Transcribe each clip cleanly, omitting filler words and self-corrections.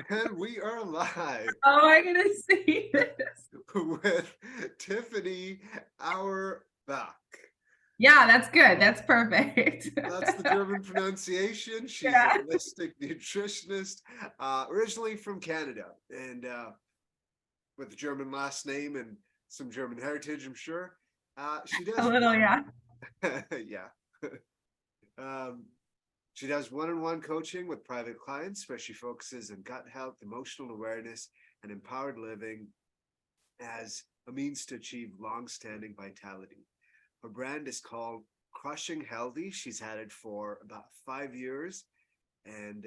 And we are live Oh, I'm gonna see this. with Tiffany Auerbach. Yeah, that's good. That's perfect. That's the German pronunciation. She's a Yeah. holistic nutritionist, originally from Canada, and with a German last name and some German heritage, I'm sure. She A does little, one, yeah. yeah. Um, she does one-on-one coaching with private clients, where she focuses on gut health, emotional awareness, and empowered living as a means to achieve long-standing vitality. Her brand is called Crushing Healthy. She's had it for about 5 years, and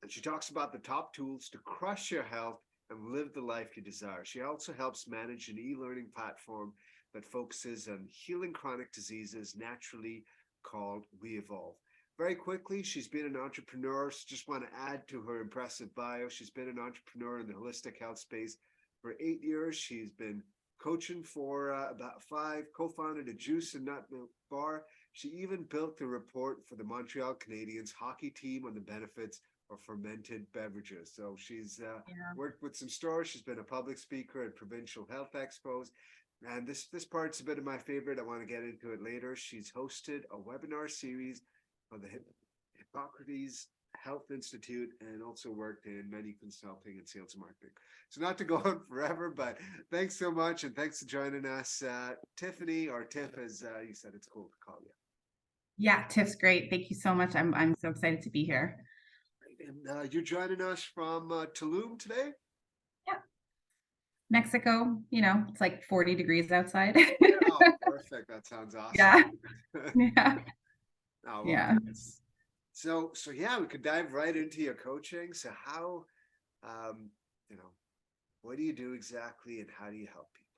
she talks about the top tools to crush your health and live the life you desire. She also helps manage an e-learning platform that focuses on healing chronic diseases naturally called We Evolve. Very quickly, she's been an entrepreneur. Just want to add to her impressive bio. She's been an entrepreneur in the holistic health space for 8 years. She's been coaching for about five, co-founded a juice and nut milk bar. She even built the report for the Montreal Canadiens hockey team on the benefits of fermented beverages. So she's Yeah. worked with some stores. She's been a public speaker at provincial health expos. And this part's a bit of my favorite. I want to get into it later. She's hosted a webinar series on the Hippocrates Health Institute and also worked in many consulting and sales and marketing. So not to go on forever, but thanks so much. And thanks for joining us, Tiffany, or Tiff, as you said, it's cool to call you. Yeah, Tiff's great. Thank you so much. I'm so excited to be here. And you're joining us from Tulum today? Yeah. Mexico, it's like 40 degrees outside. Oh, perfect. That sounds awesome. Yeah. Yeah. Oh, well, Yeah. so yeah, we could dive right into your coaching. So how, um, you know, what do you do exactly, and how do you help people?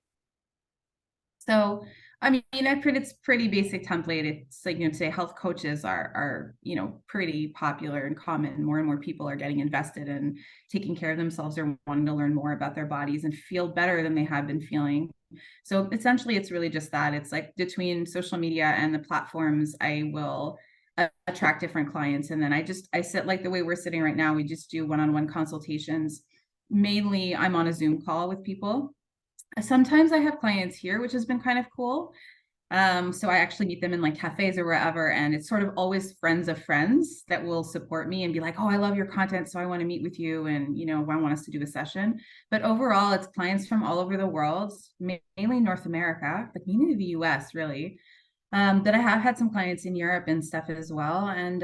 So, I mean, it's pretty basic template. It's like, today health coaches are, pretty popular and common. More and more people are getting invested in taking care of themselves or wanting to learn more about their bodies and feel better than they have been feeling. So essentially, it's really just that. It's like between social media and the platforms, I will attract different clients. And then I sit like the way we're sitting right now. We just do one-on-one consultations. Mainly, I'm on a Zoom call with people. Sometimes I have clients here, which has been kind of cool. So I actually meet them in like cafes or wherever, and it's sort of always friends of friends that will support me and be like, "Oh, I love your content, so I want to meet with you, and I want us to do a session." But overall, it's clients from all over the world, mainly North America, but mainly the U.S. really. That I have had some clients in Europe and stuff as well, and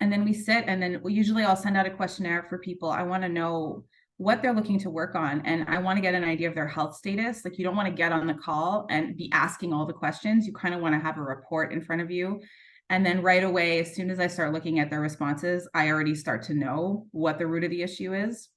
then we sit, and then usually I'll send out a questionnaire for people. I want to know what they're looking to work on, and I want to get an idea of their health status. Like, you don't want to get on the call and be asking all the questions. You kind of want to have a report in front of you, and then right away, as soon as I start looking at their responses, I already start to know what the root of the issue is.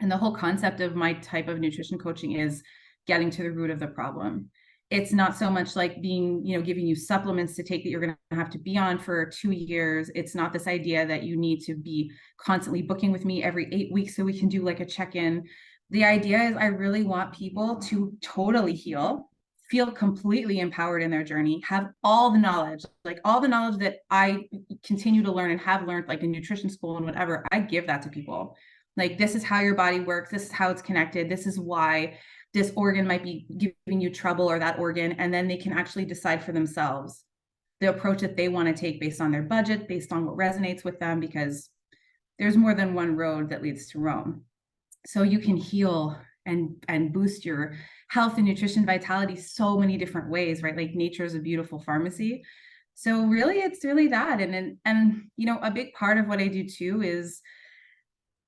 And the whole concept of my type of nutrition coaching is getting to the root of the problem. It's not so much like being, giving you supplements to take that you're going to have to be on for 2 years. It's not this idea that you need to be constantly booking with me every 8 weeks so we can do like a check-in. The idea is I really want people to totally heal, feel completely empowered in their journey, have all the knowledge, like all the knowledge that I continue to learn and have learned, like in nutrition school and whatever. I give that to people. Like, this is how your body works. This is how it's connected. This is why this organ might be giving you trouble, or that organ. And then they can actually decide for themselves the approach that they want to take based on their budget, based on what resonates with them, because there's more than one road that leads to Rome. So you can heal and boost your health and nutrition vitality so many different ways, right? Like, nature is a beautiful pharmacy. So really, it's really that. And a big part of what I do too is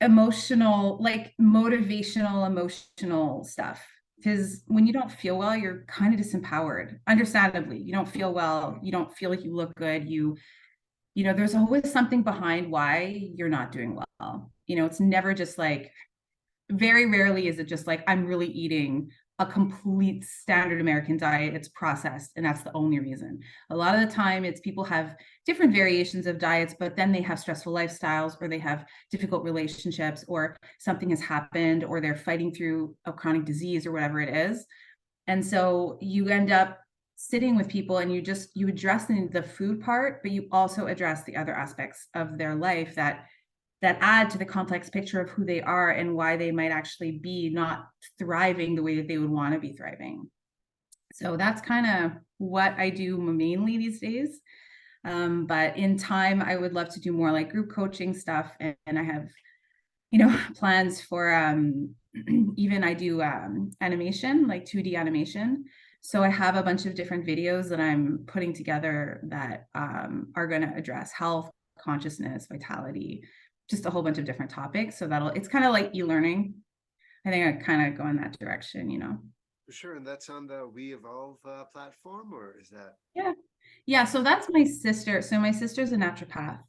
emotional, like motivational, emotional stuff. Because when you don't feel well, you're kind of disempowered. Understandably, you don't feel well, you don't feel like you look good. There's always something behind why you're not doing well. It's never just like, very rarely is it just like, I'm really eating a complete standard American diet. It's processed, and that's the only reason. A lot of the time, it's people have different variations of diets, but then they have stressful lifestyles, or they have difficult relationships, or something has happened, or they're fighting through a chronic disease or whatever it is. And so you end up sitting with people, and you address the food part, but you also address the other aspects of their life that that add to the complex picture of who they are and why they might actually be not thriving the way that they would want to be thriving. So that's kind of what I do mainly these days. But in time, I would love to do more like group coaching stuff. And I have, plans for even I do animation, like 2D animation. So I have a bunch of different videos that I'm putting together that are going to address health, consciousness, vitality, just a whole bunch of different topics. So it's kind of like e-learning. I think I kind of go in that direction. For sure. And that's on the We Evolve platform, or is that? Yeah. Yeah. So that's my sister. So my sister's a naturopath.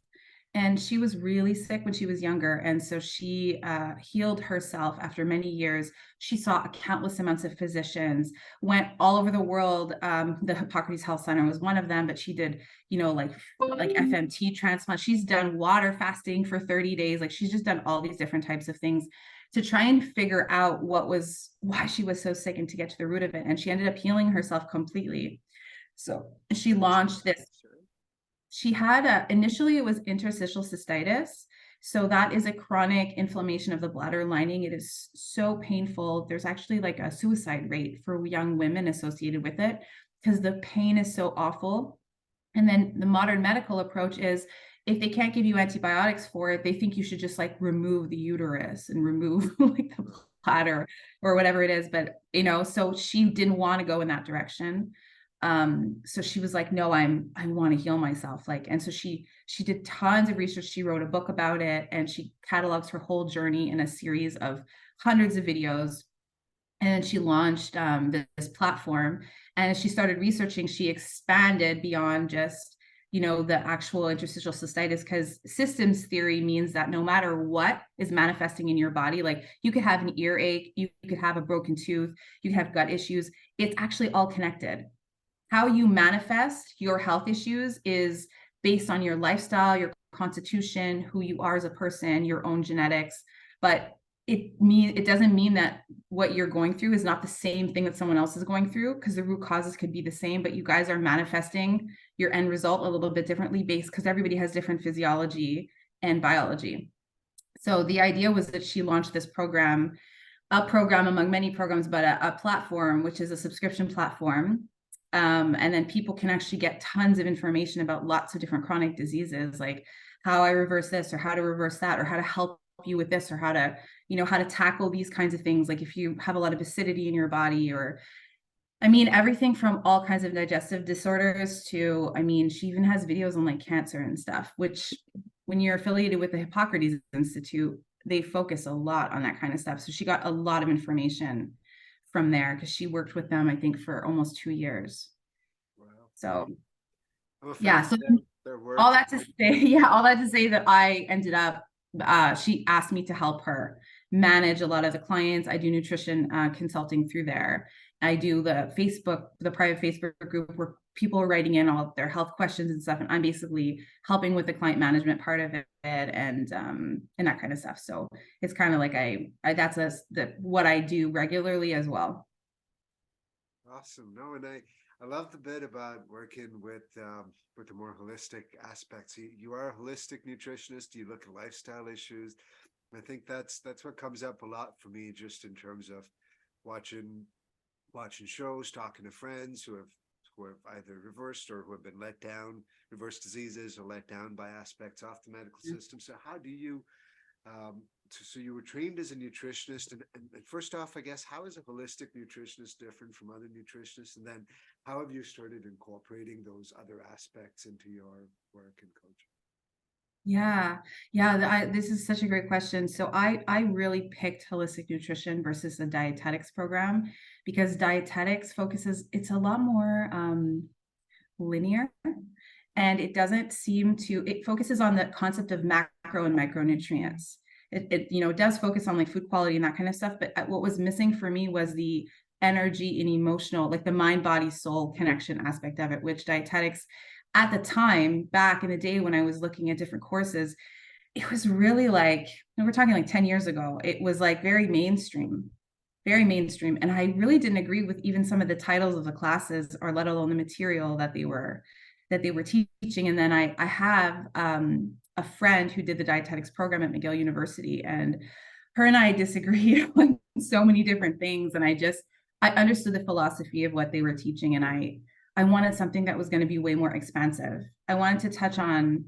And she was really sick when she was younger. And so she healed herself after many years. She saw countless amounts of physicians, went all over the world. The Hippocrates Health Center was one of them, but she did, like FMT transplant. She's done water fasting for 30 days. Like she's just done all these different types of things to try and figure out why she was so sick and to get to the root of it. And she ended up healing herself completely. So she launched this. She had initially it was interstitial cystitis. So that is a chronic inflammation of the bladder lining. It is so painful. There's actually like a suicide rate for young women associated with it because the pain is so awful. And then the modern medical approach is if they can't give you antibiotics for it, they think you should just like remove the uterus and remove like the bladder or whatever it is. But, so she didn't want to go in that direction. So she was like, no, I want to heal myself. Like, and so she did tons of research. She wrote a book about it and she catalogs her whole journey in a series of hundreds of videos. And she launched this platform. And as she started researching, she expanded beyond just, the actual interstitial cystitis, because systems theory means that no matter what is manifesting in your body, like you could have an earache, you could have a broken tooth, you could have gut issues. It's actually all connected. How you manifest your health issues is based on your lifestyle, your constitution, who you are as a person, your own genetics. But it doesn't mean that what you're going through is not the same thing that someone else is going through, because the root causes could be the same, but you guys are manifesting your end result a little bit differently based because everybody has different physiology and biology. So the idea was that she launched this program, a program among many programs, but a platform, which is a subscription platform. And then people can actually get tons of information about lots of different chronic diseases, like how I reverse this or how to reverse that, or how to help you with this, or how to, how to tackle these kinds of things. Like if you have a lot of acidity in your body, or everything from all kinds of digestive disorders to, she even has videos on like cancer and stuff, which when you're affiliated with the Hippocrates Institute, they focus a lot on that kind of stuff. So she got a lot of information from there because she worked with them, I think, for almost 2 years. Wow. So yeah, so all that to say that I ended up, she asked me to help her manage a lot of the clients. I do nutrition consulting through there. I do the private Facebook group where people are writing in all their health questions and stuff. And I'm basically helping with the client management part of it and that kind of stuff. So it's kind of like that's what I do regularly as well. Awesome. No, and I love the bit about working with the more holistic aspects. You are a holistic nutritionist. You look at lifestyle issues. I think that's what comes up a lot for me, just in terms of watching shows, talking to friends who have either reversed or who have been let down, reversed diseases or let down by aspects of the medical system. So how do you, so you were trained as a nutritionist, and first off, I guess, how is a holistic nutritionist different from other nutritionists? And then how have you started incorporating those other aspects into your work and coaching? Yeah. This is such a great question. So I really picked holistic nutrition versus the dietetics program because dietetics it's a lot more linear, and it focuses on the concept of macro and micronutrients. It does focus on like food quality and that kind of stuff. But what was missing for me was the energy and emotional, like the mind, body, soul connection aspect of it, which dietetics at the time, back in the day when I was looking at different courses, it was really like, we're talking like 10 years ago, it was like very mainstream. And I really didn't agree with even some of the titles of the classes, or let alone the material that they were teaching. And then I have a friend who did the dietetics program at McGill University, and her and I disagreed on so many different things. And I understood the philosophy of what they were teaching. And I wanted something that was going to be way more expansive. I wanted to touch on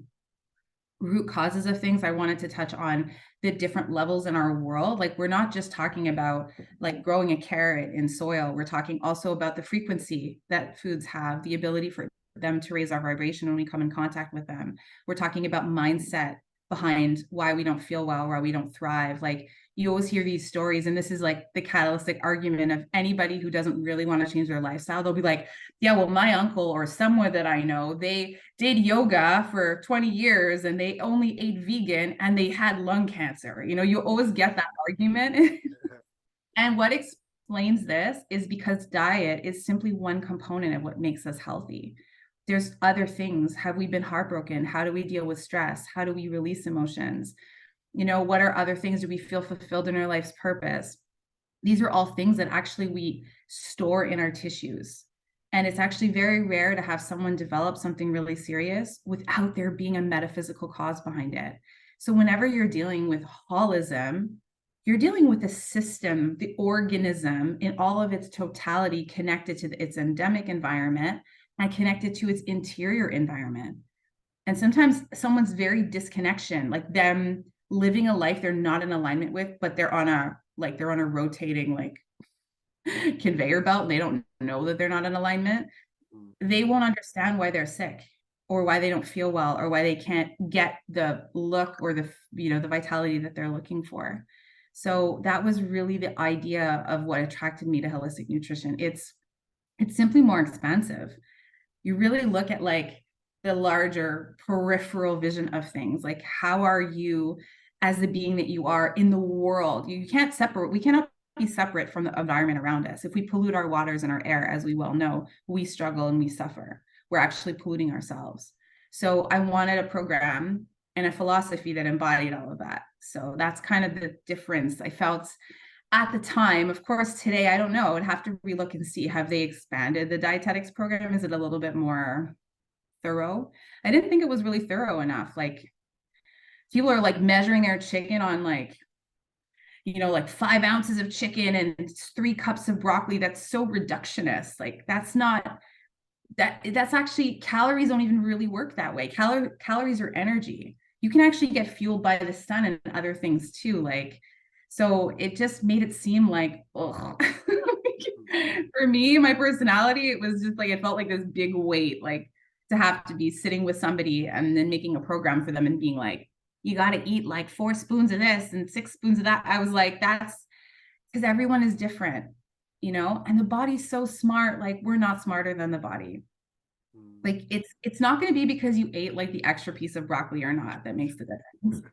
root causes of things. I wanted to touch on the different levels in our world. Like, we're not just talking about like growing a carrot in soil. We're talking also about the frequency that foods have, the ability for them to raise our vibration when we come in contact with them. We're talking about mindset behind why we don't feel well, why we don't thrive. Like, you always hear these stories, and this is like the catalytic argument of anybody who doesn't really want to change their lifestyle. They'll be like, yeah, well, my uncle or someone that I know, they did yoga for 20 years and they only ate vegan and they had lung cancer. You always get that argument. And what explains this is because diet is simply one component of what makes us healthy. There's other things. Have we been heartbroken? How do we deal with stress? How do we release emotions? What are other things? Do we feel fulfilled in our life's purpose? These are all things that actually we store in our tissues. And it's actually very rare to have someone develop something really serious without there being a metaphysical cause behind it. So whenever you're dealing with holism, you're dealing with the system, the organism in all of its totality, connected to its endemic environment and connected to its interior environment. And sometimes someone's very disconnection, like them living a life they're not in alignment with, but they're on a rotating like conveyor belt, and they don't know that they're not in alignment. They won't understand why they're sick, or why they don't feel well, or why they can't get the look or the vitality that they're looking for. So that was really the idea of what attracted me to holistic nutrition. It's simply more expansive. You really look at like the larger peripheral vision of things. Like, how are you as the being that you are in the world? We cannot be separate from the environment around us. If we pollute our waters and our air, as we well know, we struggle and we suffer. We're actually polluting ourselves. So I wanted a program and a philosophy that embodied all of that. So that's kind of the difference I felt at the time. Of course, today, I don't know. I'd have to relook and see, have they expanded the dietetics program? Is it a little bit more thorough? I didn't think it was really thorough enough. Like, people are like measuring their chicken on like 5 ounces of chicken and 3 cups of broccoli. That's so reductionist. Like, that's actually, calories don't even really work that way. Calories are energy. You can actually get fueled by the sun and other things too. Like, so it just made it seem like, ugh. For me, my personality, it was just like, it felt like this big weight, like to have to be sitting with somebody and then making a program for them and being like, you got to eat like 4 spoons of this and 6 spoons of that. I was like, that's because everyone is different, and the body's so smart. Like, we're not smarter than the body. Like, it's not going to be because you ate like the extra piece of broccoli or not that makes the difference.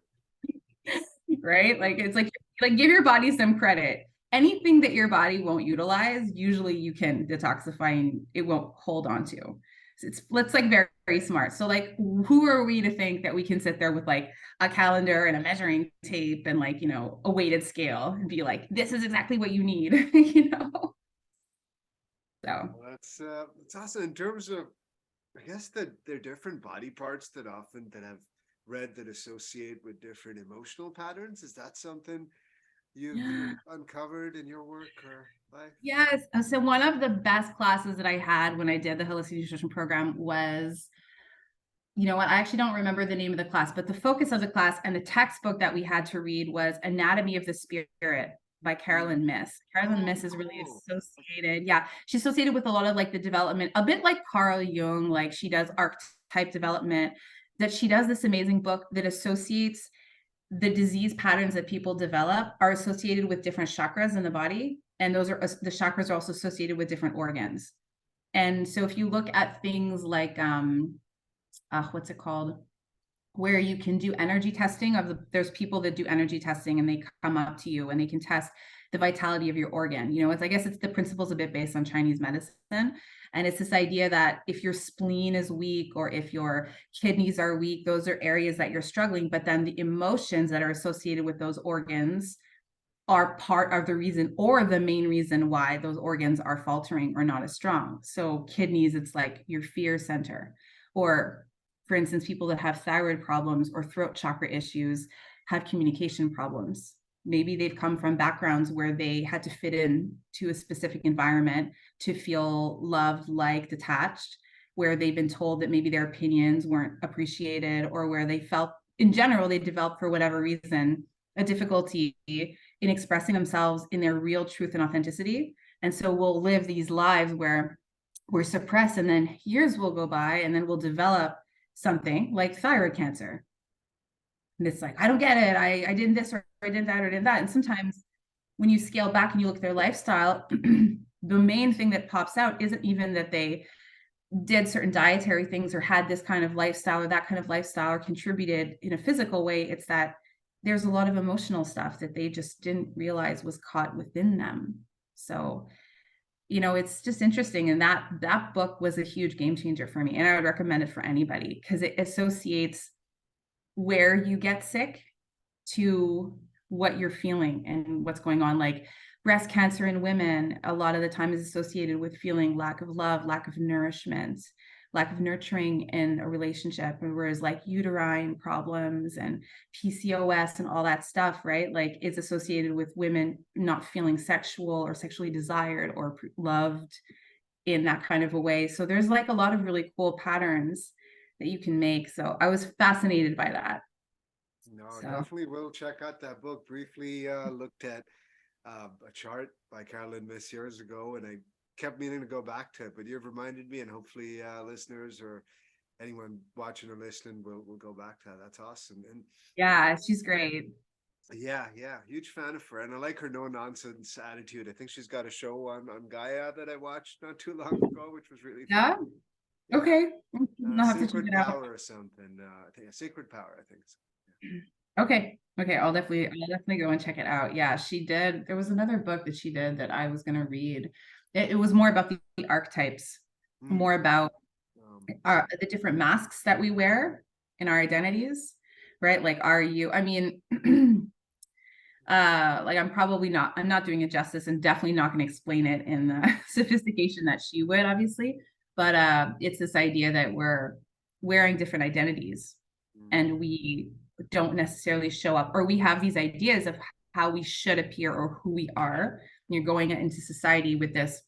Right? Like, it's like give your body some credit. Anything that your body won't utilize, usually you can detoxify and it won't hold on to. So it's like very, very smart. So like, who are we to think that we can sit there with like a calendar and a measuring tape and like, a weighted scale and be like, this is exactly what you need, So That's awesome. In terms of, I guess that there are different body parts that I've read that associate with different emotional patterns. Is that something you've uncovered in your work or life? yes. So one of the best classes that I had when I did the holistic nutrition program was, what, I actually don't remember the name of the class, but the focus of the class and the textbook that we had to read was Anatomy of the Spirit by Carolyn Miss. Carolyn Miss is really associated. Yeah. She's associated with a lot of like the development, a bit like Carl Jung, like she does archetype development, that she does this amazing book that associates the disease patterns that people develop are associated with different chakras in the body. And those are, the chakras are also associated with different organs. And so if you look at things like, what's it called? Where you can do energy testing there's people that do energy testing and they come up to you and they can test the vitality of your organ. I guess it's the principles a bit based on Chinese medicine. And it's this idea that if your spleen is weak or if your kidneys are weak, those are areas that you're struggling. But then the emotions that are associated with those organs are part of the reason or the main reason why those organs are faltering or not as strong. So kidneys, it's like your fear center, or for instance, people that have thyroid problems or throat chakra issues have communication problems. Maybe they've come from backgrounds where they had to fit in to a specific environment to feel loved, liked, attached, where they've been told that maybe their opinions weren't appreciated, or where they felt in general they developed for whatever reason a difficulty in expressing themselves in their real truth and authenticity. And so we'll live these lives where we're suppressed, and then years will go by, and then we'll develop something like thyroid cancer. And it's like, I don't get it. I did this, or I did that, or did that. And sometimes when you scale back and you look at their lifestyle, the main thing that pops out isn't even that they did certain dietary things or had this kind of lifestyle or that kind of lifestyle or contributed in a physical way. It's that there's a lot of emotional stuff that they just didn't realize was caught within them. So, you know, it's just interesting. And that book was a huge game changer for me. And I would recommend it for anybody because it associates where you get sick to what you're feeling and what's going on. Like breast cancer in women, a lot of the time is associated with feeling lack of love, lack of nourishment, lack of nurturing in a relationship. Whereas like uterine problems and PCOS and all that stuff, right? Like it's associated with women not feeling sexual or sexually desired or loved in that kind of a way. So there's like a lot of really cool patterns that you can make. So I was fascinated by that. No, So definitely will check out that book. Briefly looked at a chart by Carolyn Miss years ago, and I kept meaning to go back to it, but you've reminded me, and hopefully listeners or anyone watching or listening will go back to that. That's awesome. And yeah, she's great. yeah, huge fan of her, and I like her no nonsense attitude. I think she's got a show on Gaia that I watched not too long ago, which was really fun. Yeah. Yeah, Okay. I'll have to check Sacred it out. Power or something. I think Sacred Power. I think. Okay. Okay. I'll definitely go and check it out. Yeah, she did. There was another book that she did that I was going to read. It was more about the archetypes, Hmm. more about Um, the different masks that we wear in our identities, right? Like, are you, I mean, like I'm not doing it justice and definitely not going to explain it in the sophistication that she would, obviously. But it's this idea that we're wearing different identities hmm. and we don't necessarily show up, or we have these ideas of how we should appear or who we are. And you're going into society with this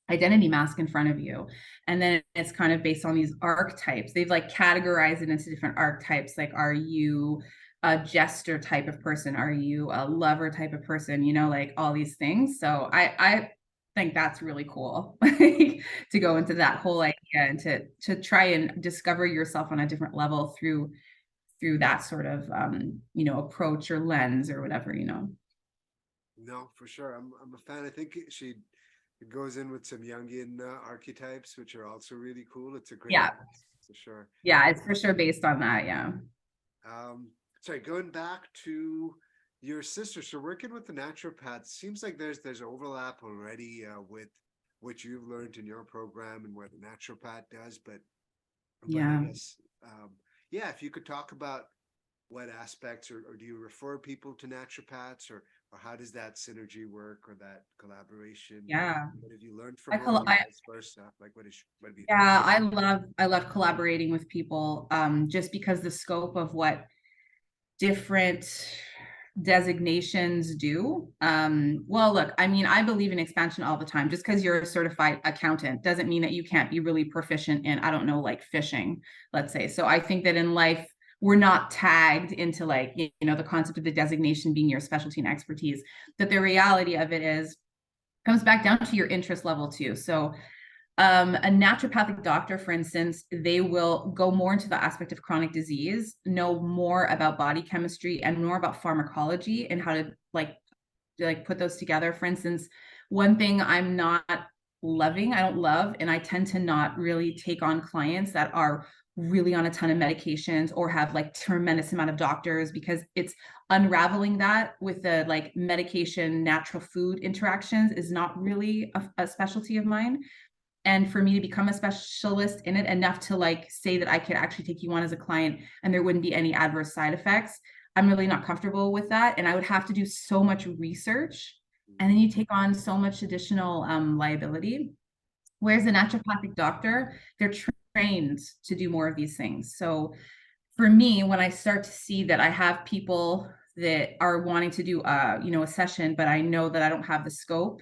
identity mask in front of you. And then it's kind of based on these archetypes. They've like categorized it into different archetypes. Like, are you a jester type of person? Are you a lover type of person? You know, like all these things. So I think that's really cool to go Yeah, into that whole idea and to try and discover yourself on a different level through that sort of you know, approach or lens or whatever, you know. no, for sure. I'm a fan. I think it goes in with some Jungian archetypes, which are also really cool. It's a great Yeah. mix for sure. Yeah, it's for sure based on that. Yeah. Sorry, going back to your sister. So working with the naturopath seems like there's overlap already with what you've learned in your program and what the naturopath does, but I Yeah. guess yeah, if you could talk about what aspects, or do you refer people to naturopaths, or how does that synergy work, or that collaboration? Yeah. What have you learned from I, her, col- or I vice versa? Like, what have you thought? yeah, I love collaborating with people just because the scope of what different designations do. Well, look, I mean, I believe in expansion all the time. Just because you're a certified accountant doesn't mean that you can't be really proficient in, I don't know, like fishing, let's say. So I think that in life, we're not tagged into like, you know, the concept of the designation being your specialty and expertise. That the reality of it is comes back down to your interest level too. So a naturopathic doctor, for instance, they will go more into the aspect of chronic disease, know more about body chemistry and more about pharmacology and how to put those together. For instance, one thing I'm not loving, I don't love, and I tend to not really take on clients that are really on a ton of medications or have like tremendous amount of doctors, because it's unraveling that with the like medication natural food interactions is not really a specialty of mine. And for me to become a specialist in it enough to like say that I could actually take you on as a client and there wouldn't be any adverse side effects, I'm really not comfortable with that. And I would have to do so much research. And then you take on so much additional liability. Whereas a naturopathic doctor, they're trained to do more of these things. So for me, when I start to see that I have people that are wanting to do a session, but I know that I don't have the scope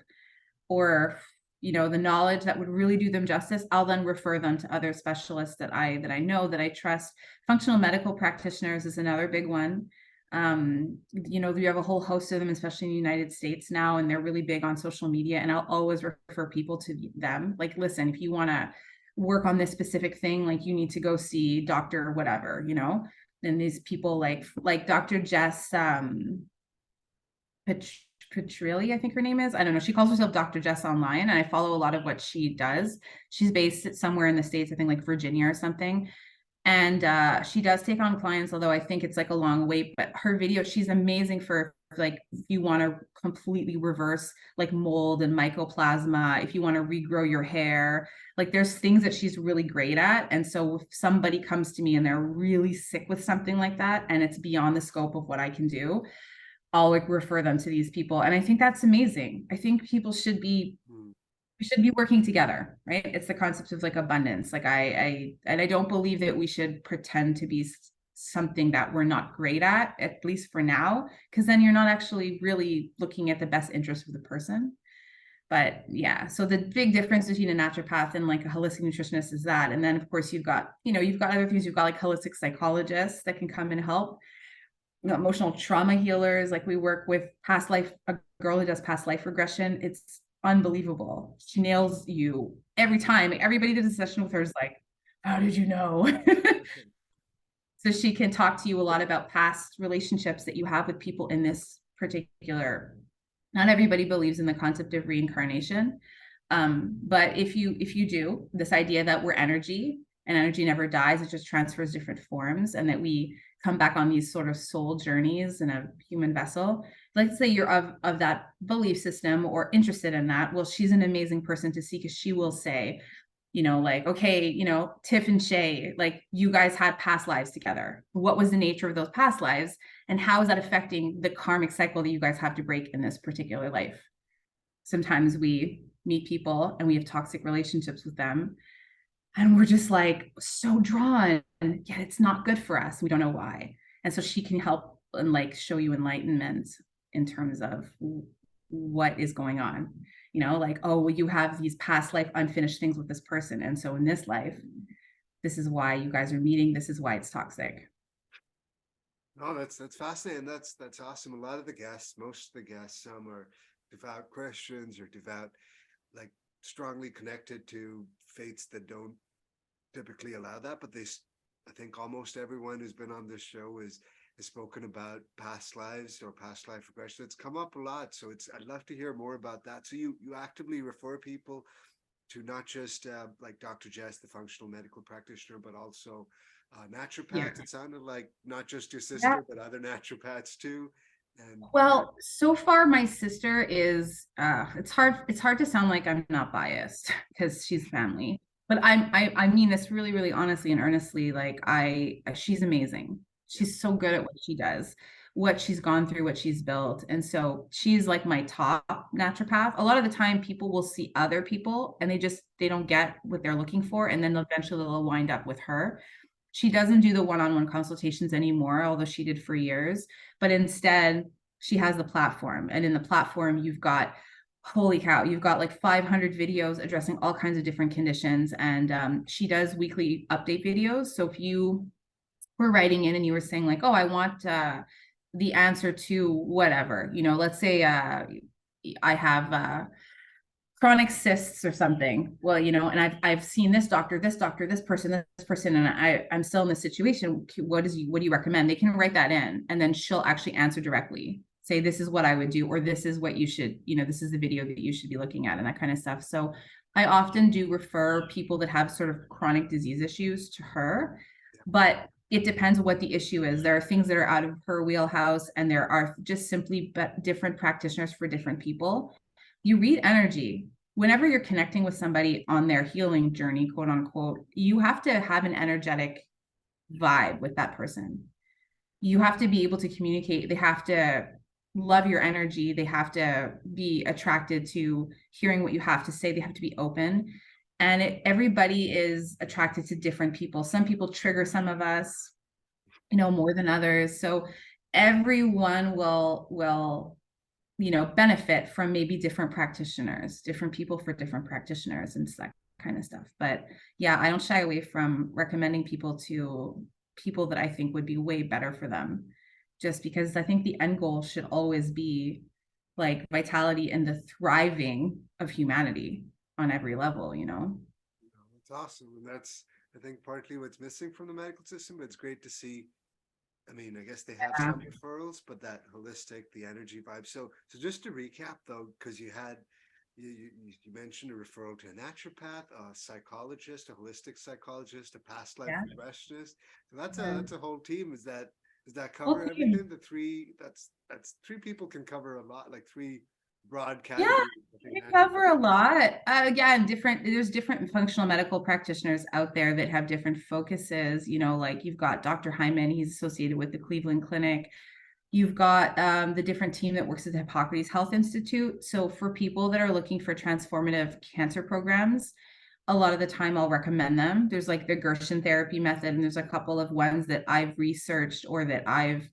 or the knowledge that would really do them justice, I'll then refer them to other specialists that I know, that I trust. Functional medical practitioners is another big one. We have a whole host of them, especially in the United States now, and they're really big on social media, and I'll always refer people to them. Like, listen, if you want to work on this specific thing, like, you need to go see Dr. whatever, and these people like Dr. Jess Petrilli, I think her name is. I don't know. She calls herself Dr. Jess online, and I follow a lot of what she does. She's based somewhere in the States, I think like Virginia or something. And she does take on clients, although I think it's like a long wait. But her video, she's amazing for like if you want to completely reverse like mold and mycoplasma, if you want to regrow your hair, like there's things that she's really great at. And so if somebody comes to me and they're really sick with something like that, and it's beyond the scope of what I can do, I'll like refer them to these people. And I think that's amazing. I think people should be we should be working together, right? It's the concept of like abundance. Like I don't believe that we should pretend to be something that we're not great at least for now, because then you're not actually really looking at the best interest of the person. But yeah, so the big difference between a naturopath and like a holistic nutritionist is that. And then of course you've got other things. You've got like holistic psychologists that can come and help. Emotional trauma healers. Like we work with a girl who does past life regression. It's unbelievable. She nails you every time. Everybody did a session with her is like, how did you know? So she can talk to you a lot about past relationships that you have with people in this particular. Not everybody believes in the concept of reincarnation. But if you do, this idea that we're energy and energy never dies, it just transfers different forms, and that we come back on these sort of soul journeys in a human vessel. Let's say you're of that belief system or interested in that. Well, she's an amazing person to see, because she will say, like, okay, Tiff and Shay, like you guys had past lives together. What was the nature of those past lives? And how is that affecting the karmic cycle that you guys have to break in this particular life? Sometimes we meet people and we have toxic relationships with them, and we're just like so drawn, yet it's not good for us. We don't know why. And so she can help and like show you enlightenment in terms of what is going on. Like, oh, well, you have these past life unfinished things with this person. And so in this life, this is why you guys are meeting. This is why it's toxic. No, that's fascinating. That's awesome. A lot of the guests, most of the guests, some are devout Christians or devout, like strongly connected to faiths that don't typically allow that. But I think almost everyone who's been on this show has spoken about past lives or past life regression. It's come up a lot. So I'd love to hear more about that. So you actively refer people to not just like Dr. Jess, the functional medical practitioner, but also naturopaths. Yeah. It sounded like not just your sister, but other naturopaths too. And well, so far my sister is it's hard to sound like I'm not biased because she's family, but I mean this really, really honestly and earnestly. Like she's amazing. She's so good at what she does, what she's gone through, what she's built. And so she's like my top naturopath. A lot of the time people will see other people and they don't get what they're looking for. And then eventually they'll wind up with her. She doesn't do the one-on-one consultations anymore, although she did for years, but instead she has the platform. And in the platform, you've got, holy cow, you've got like 500 videos addressing all kinds of different conditions. And she does weekly update videos. So if you were writing in and you were saying like, oh, I want the answer to whatever, let's say I have chronic cysts or something. Well, and I've seen this doctor, this person, and I'm still in this situation. What do you recommend? They can write that in, and then she'll actually answer directly. Say, this is what I would do, or this is what you should, this is the video that you should be looking at, and that kind of stuff. So I often do refer people that have sort of chronic disease issues to her, but it depends on what the issue is. There are things that are out of her wheelhouse, and there are just simply different practitioners for different people. You read energy. Whenever you're connecting with somebody on their healing journey, quote unquote, you have to have an energetic vibe with that person. You have to be able to communicate. They have to love your energy. They have to be attracted to hearing what you have to say. They have to be open. And everybody is attracted to different people. Some people trigger some of us, more than others. So everyone will benefit from maybe different practitioners, different people for different practitioners and that kind of stuff. But yeah, I don't shy away from recommending people to people that I think would be way better for them, just because I think the end goal should always be like vitality and the thriving of humanity on every level. It's awesome. And that's, I think, partly what's missing from the medical system. But it's great to see. I mean, I guess they have Yeah. some referrals, but that holistic, the energy vibe. So just to recap though, because you mentioned a referral to a naturopath, a psychologist, a holistic psychologist, a past life Yeah. regressionist. So Yeah. that's a whole team. Does that Well, cover everything? The three that's three people can cover a lot, like three broad yeah, categories. I think they cover a naturopath. lot. Again, there's different functional medical practitioners out there that have different focuses. Like you've got Dr. Hyman, he's associated with the Cleveland Clinic. You've got the different team that works at the Hippocrates Health Institute. So for people that are looking for transformative cancer programs, a lot of the time I'll recommend them. There's like the Gerson therapy method, and there's a couple of ones that I've researched or that I've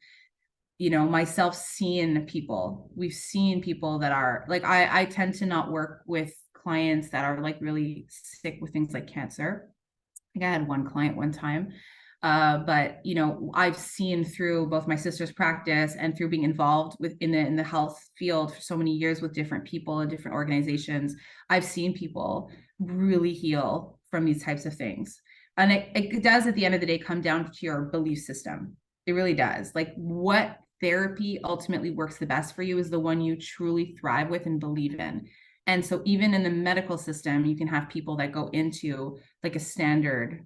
myself seen people. We've seen people that are like, I tend to not work with clients that are like really sick with things like cancer. I think I had one client one time. But I've seen through both my sister's practice and through being involved in the health field for so many years with different people and different organizations, I've seen people really heal from these types of things. And it does at the end of the day come down to your belief system. It really does. Like what therapy ultimately works the best for you is the one you truly thrive with and believe in. And so even in the medical system, you can have people that go into like a standard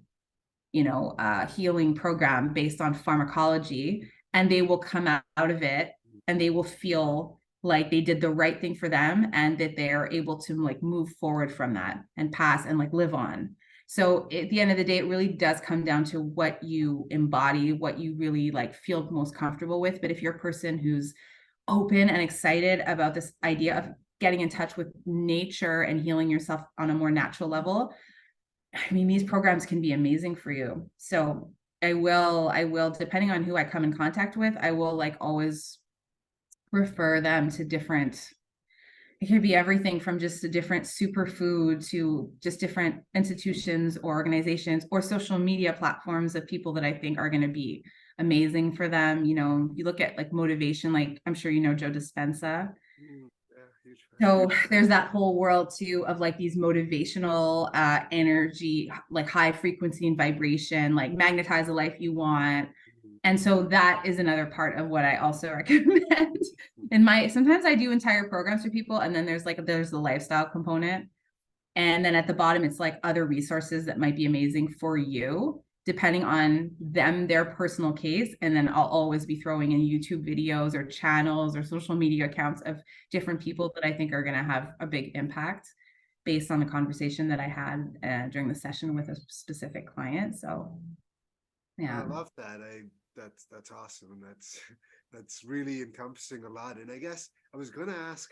healing program based on pharmacology, and they will come out of it and they will feel like they did the right thing for them and that they're able to like move forward from that and pass and like live on. So at the end of the day, it really does come down to what you embody, what you really like feel most comfortable with. But if you're a person who's open and excited about this idea of getting in touch with nature and healing yourself on a more natural level, I mean, these programs can be amazing for you. So I will, depending on who I come in contact with, I will like always refer them to different, it could be everything from just a different superfood to just different institutions or organizations or social media platforms of people that I think are going to be amazing for them. You look at like motivation, like I'm sure Joe Dispenza. Yeah, huge fan. So there's that whole world too of like these motivational energy, like high frequency and vibration, like magnetize the life you want. Mhm. And so that is another part of what I also recommend. Sometimes I do entire programs for people, and then there's the lifestyle component. And then at the bottom, it's like other resources that might be amazing for you, depending on their personal case. And then I'll always be throwing in YouTube videos or channels or social media accounts of different people that I think are going to have a big impact based on the conversation that I had during the session with a specific client. So, I yeah. love that. That's awesome. And that's really encompassing a lot. And I guess I was gonna ask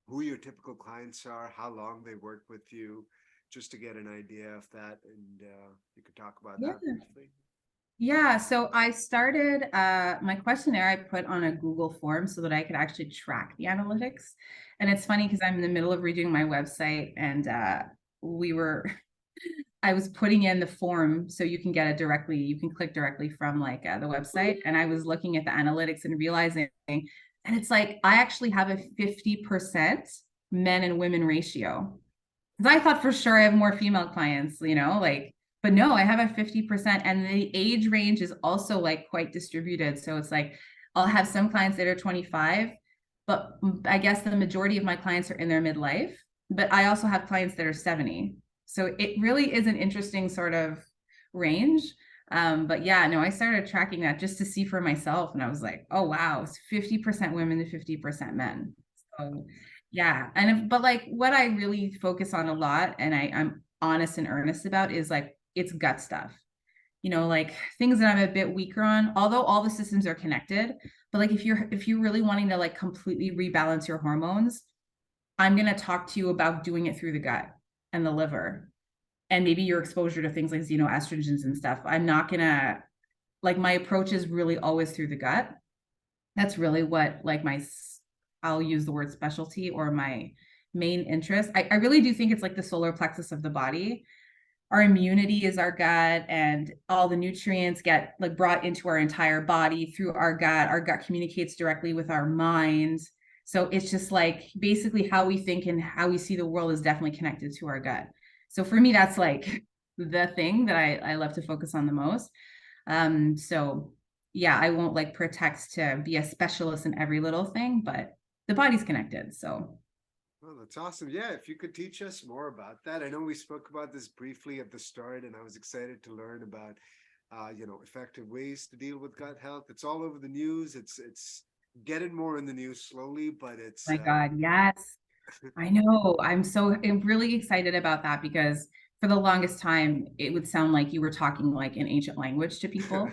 who your typical clients are, how long they work with you, just to get an idea of that. And you could talk about Yeah. that briefly. Yeah, so I started my questionnaire I put on a Google form so that I could actually track the analytics. And it's funny because I'm in the middle of redoing my website, and we were I was putting in the form so you can get it directly, you can click directly from like the website. And I was looking at the analytics and realizing, and it's like I actually have a 50% men and women ratio. Because I thought for sure I have more female clients, but no, I have a 50%. And the age range is also like quite distributed. So it's like I'll have some clients that are 25, but I guess the majority of my clients are in their midlife. But I also have clients that are 70. So it really is an interesting sort of range. But yeah, no, I started tracking that just to see for myself. And I was like, oh, wow, it's 50% women to 50% men. So yeah. But like what I really focus on a lot and I'm honest and earnest about is like it's gut stuff. Like things that I'm a bit weaker on, although all the systems are connected. But like if you're really wanting to like completely rebalance your hormones, I'm gonna talk to you about doing it through the gut. and the liver, and maybe your exposure to things like xenoestrogens and stuff. I'm not gonna, like, my approach is really always through the gut. That's really what, like, I'll use the word specialty or my main interest. I really do think it's like the solar plexus of the body. Our immunity is our gut, and all the nutrients get like brought into our entire body through our gut. Our gut communicates directly with our mind. So it's just like basically how we think and how we see the world is definitely connected to our gut. So for me, that's like the thing that I love to focus on the most. So yeah, I won't like protect to be a specialist in every little thing, but the body's connected. So Well, that's awesome. Yeah, if you could teach us more about that. I know we spoke about this briefly at the start, and I was excited to learn about, effective ways to deal with gut health. It's all over the news. It's getting more in the news slowly, but it's my God, yes. I know. I'm really excited about that because for the longest time, it would sound like you were talking like an ancient language to people.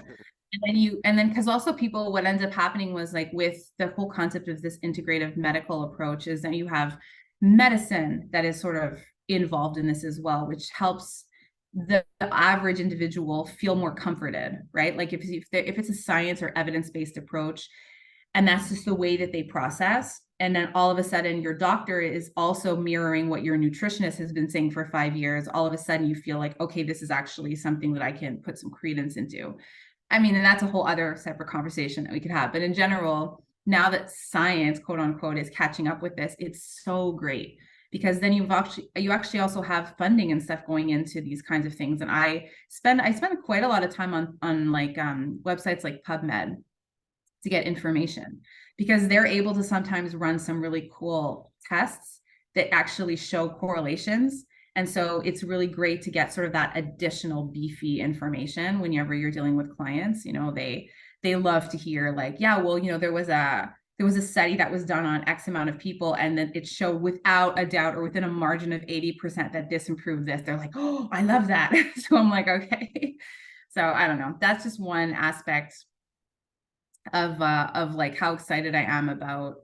And then because also people, what ends up happening was like with the whole concept of this integrative medical approach is that you have medicine that is sort of involved in this as well, which helps the average individual feel more comforted, right? Like if it's a science or evidence-based approach, and that's just the way that they process. And then all of a sudden, your doctor is also mirroring what your nutritionist has been saying for 5 years. All of a sudden, you feel like, okay, this is actually something that I can put some credence into. I mean, and that's a whole other separate conversation that we could have. But in general, now that science, quote unquote, is catching up with this, it's so great because then you actually also have funding and stuff going into these kinds of things. And I spend quite a lot of time on like websites like PubMed to get information because they're able to sometimes run some really cool tests that actually show correlations. And so it's really great to get sort of that additional beefy information whenever you're dealing with clients. They love to hear like, yeah, well, there was a study that was done on X amount of people, and then it showed without a doubt or within a margin of 80% that this improved this. They're like, oh, I love that. So I'm like, okay. So I don't know. That's just one aspect of like how excited I am about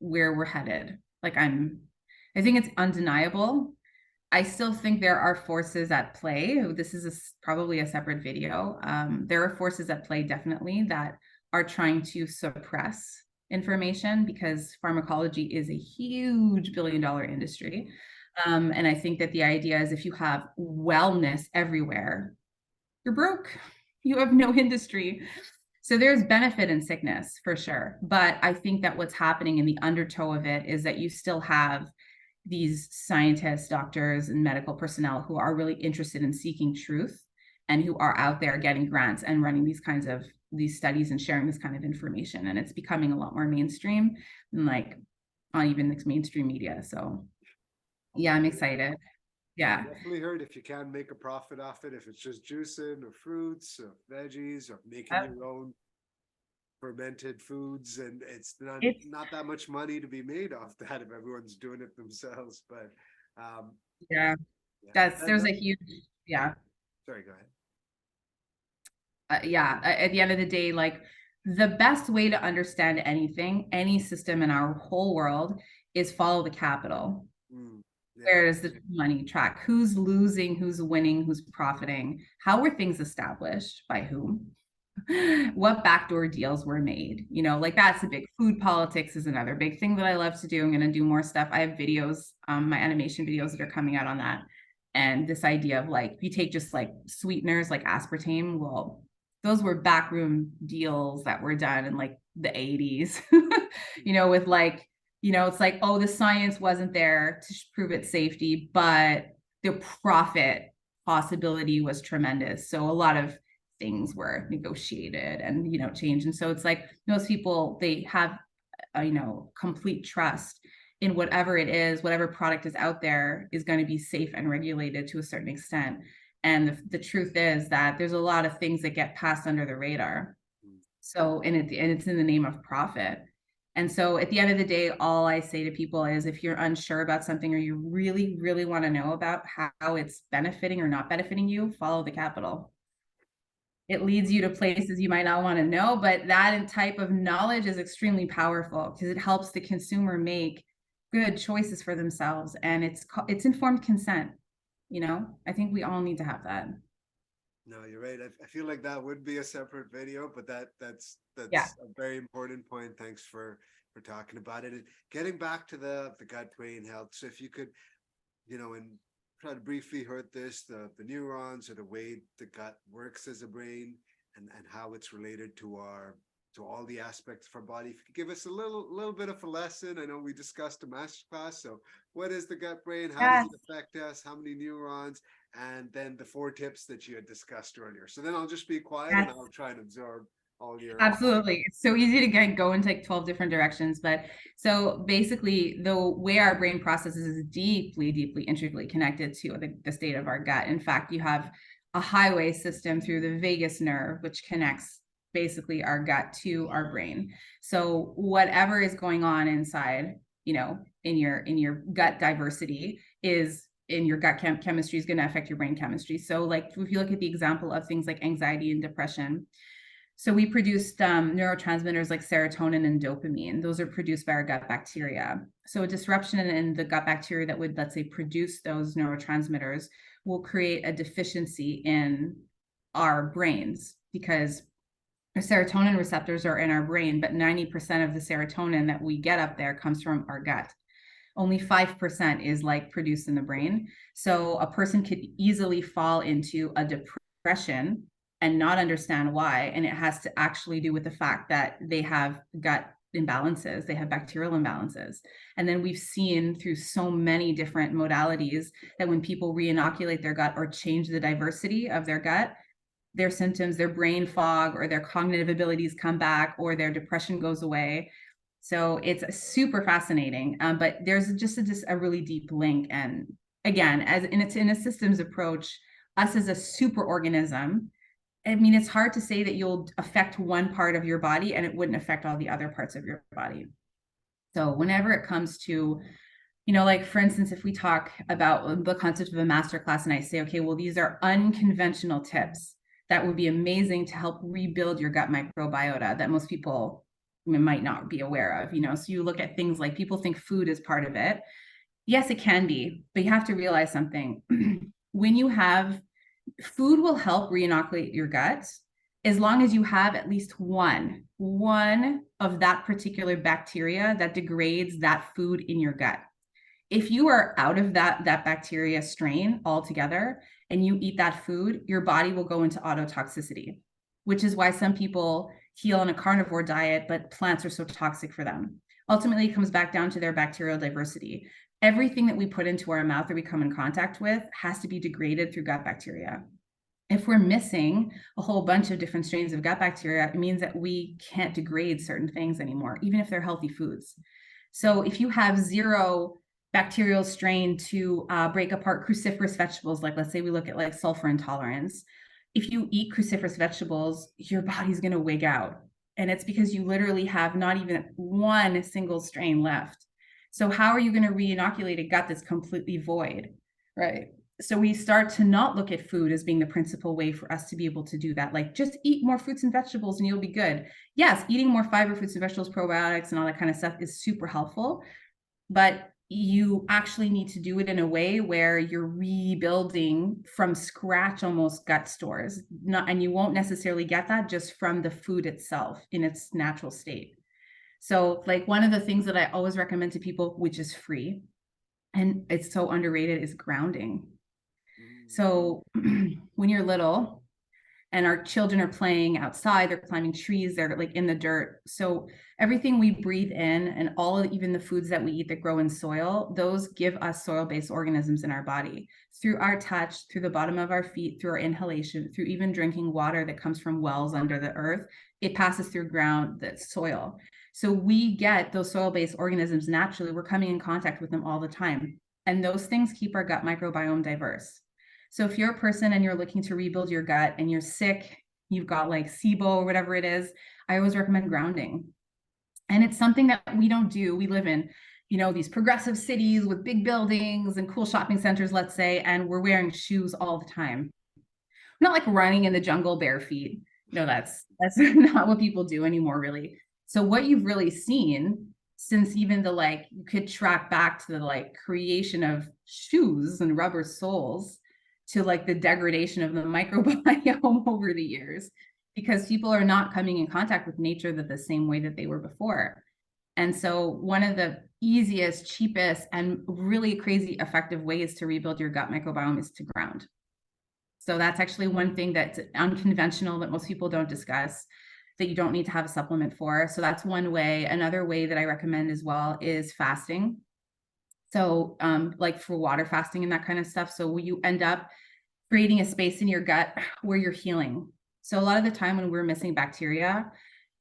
where we're headed. Like I think it's undeniable. I still think there are forces at play. This is probably a separate video. There are forces at play definitely that are trying to suppress information because pharmacology is a huge billion-dollar industry. And I think that the idea is if you have wellness everywhere, you're broke. You have no industry. So there's benefit in sickness for sure. But I think that what's happening in the undertow of it is that you still have these scientists, doctors, and medical personnel who are really interested in seeking truth and who are out there getting grants and running these studies and sharing this kind of information. And it's becoming a lot more mainstream and like on even this mainstream media. So yeah, I'm excited. Yeah. definitely heard if you can make a profit off it, if it's just juicing or fruits or veggies or making your own fermented foods, and it's It's not that much money to be made off that if everyone's doing it themselves. But um, yeah, yeah, there's a huge, yeah. sorry, go ahead. Yeah, at the end of the day, like the best way to understand anything, any system in our whole world is follow the capital. Yeah, Where does the money track? Who's losing? Who's winning? Who's profiting? How were things established? By whom? What backdoor deals were made? Like that's a big food politics is another big thing that I love to do. I'm going to do more stuff. I have videos, my animation videos that are coming out on that. And this idea of like, you take just like sweeteners like aspartame, well, those were backroom deals that were done in like the 80s, with like, it's like, oh, the science wasn't there to prove its safety, but the profit possibility was tremendous. So a lot of things were negotiated and changed. And so it's like most people, they have complete trust in whatever it is, whatever product is out there is going to be safe and regulated to a certain extent. And the truth is that there's a lot of things that get passed under the radar. So and it's in the name of profit. And so at the end of the day, all I say to people is if you're unsure about something or you really, really want to know about how it's benefiting or not benefiting you, follow the capital. It leads you to places you might not want to know, but that type of knowledge is extremely powerful because it helps the consumer make good choices for themselves. And it's informed consent. I think we all need to have that. No, you're right. I feel like that would be a separate video, but that's Yeah. a very important point. Thanks for talking about it. And getting back to the gut brain health. So if you could, and try to briefly hurt this, the neurons or the way the gut works as a brain, and how it's related to our to all the aspects of our body. If you could give us a little bit of a lesson. I know we discussed a masterclass. So what is the gut brain? How does Yes. it affect us? How many neurons? And then the 4 tips that you had discussed earlier. So then I'll just be quiet and Yes. I'll try and absorb all your. Absolutely. It's so easy to go into like 12 different directions. But so basically, the way our brain processes is deeply, deeply, intricately connected to the state of our gut. In fact, you have a highway system through the vagus nerve, which connects basically our gut to our brain. So whatever is going on inside, in your gut diversity is in your gut chemistry is going to affect your brain chemistry. So like if you look at the example of things like anxiety and depression, so we produced neurotransmitters like serotonin and dopamine. Those are produced by our gut bacteria. So a disruption in the gut bacteria that would, let's say, produce those neurotransmitters will create a deficiency in our brains, because our serotonin receptors are in our brain, but 90% of the serotonin that we get up there comes from our gut. Only 5% is like produced in the brain. So a person could easily fall into a depression and not understand why. And it has to actually do with the fact that they have gut imbalances, they have bacterial imbalances. And then we've seen through so many different modalities that when people re-inoculate their gut or change the diversity of their gut, their symptoms, their brain fog or their cognitive abilities come back, or their depression goes away. So it's super fascinating. But there's just a really deep link. And again, it's in a systems approach, us as a super organism, I mean, it's hard to say that you'll affect one part of your body and it wouldn't affect all the other parts of your body. So whenever it comes to, like for instance, if we talk about the concept of a masterclass and I say, okay, well, these are unconventional tips that would be amazing to help rebuild your gut microbiota that most people might not be aware of, so you look at things like, people think food is part of it. Yes, it can be, but you have to realize something. When you have food, will help re-inoculate your gut as long as you have at least one of that particular bacteria that degrades that food in your gut. If you are out of that bacteria strain altogether and you eat that food, your body will go into autotoxicity, which is why some people heal on a carnivore diet, but plants are so toxic for them. Ultimately, it comes back down to their bacterial diversity. Everything that we put into our mouth or we come in contact with has to be degraded through gut bacteria. If we're missing a whole bunch of different strains of gut bacteria, it means that we can't degrade certain things anymore, even if they're healthy foods. So if you have zero bacterial strain to break apart cruciferous vegetables, like let's say we look at like sulfur intolerance, if you eat cruciferous vegetables, your body's going to wig out. And it's because you literally have not even one single strain left. So how are you going to re-inoculate a gut that's completely void, right? So we start to not look at food as being the principal way for us to be able to do that. Like, just eat more fruits and vegetables and you'll be good. Yes, eating more fiber, fruits and vegetables, probiotics and all that kind of stuff is super helpful, but you actually need to do it in a way where you're rebuilding from scratch almost gut stores. And you won't necessarily get that just from the food itself in its natural state. So like one of the things that I always recommend to people, which is free and it's so underrated, is grounding. So when you're little and our children are playing outside, they're climbing trees, they're like in the dirt. So everything we breathe in and even the foods that we eat that grow in soil, those give us soil-based organisms in our body through our touch, through the bottom of our feet, through our inhalation, through even drinking water that comes from wells under the earth. It passes through ground, that's soil. So we get those soil-based organisms naturally. We're coming in contact with them all the time. And those things keep our gut microbiome diverse. So if you're a person and you're looking to rebuild your gut and you're sick, you've got like SIBO or whatever it is, I always recommend grounding. And it's something that we don't do. We live in, these progressive cities with big buildings and cool shopping centers, let's say, and we're wearing shoes all the time. Not like running in the jungle bare feet. No, that's not what people do anymore, really. So what you've really seen since even you could track back to the creation of shoes and rubber soles, to like the degradation of the microbiome over the years, because people are not coming in contact with nature the same way that they were before. And so one of the easiest, cheapest, and really crazy effective ways to rebuild your gut microbiome is to ground. So that's actually one thing that's unconventional that most people don't discuss, that you don't need to have a supplement for. So that's one way. Another way that I recommend as well is fasting. So like for water fasting and that kind of stuff. So you end up creating a space in your gut where you're healing. So a lot of the time when we're missing bacteria,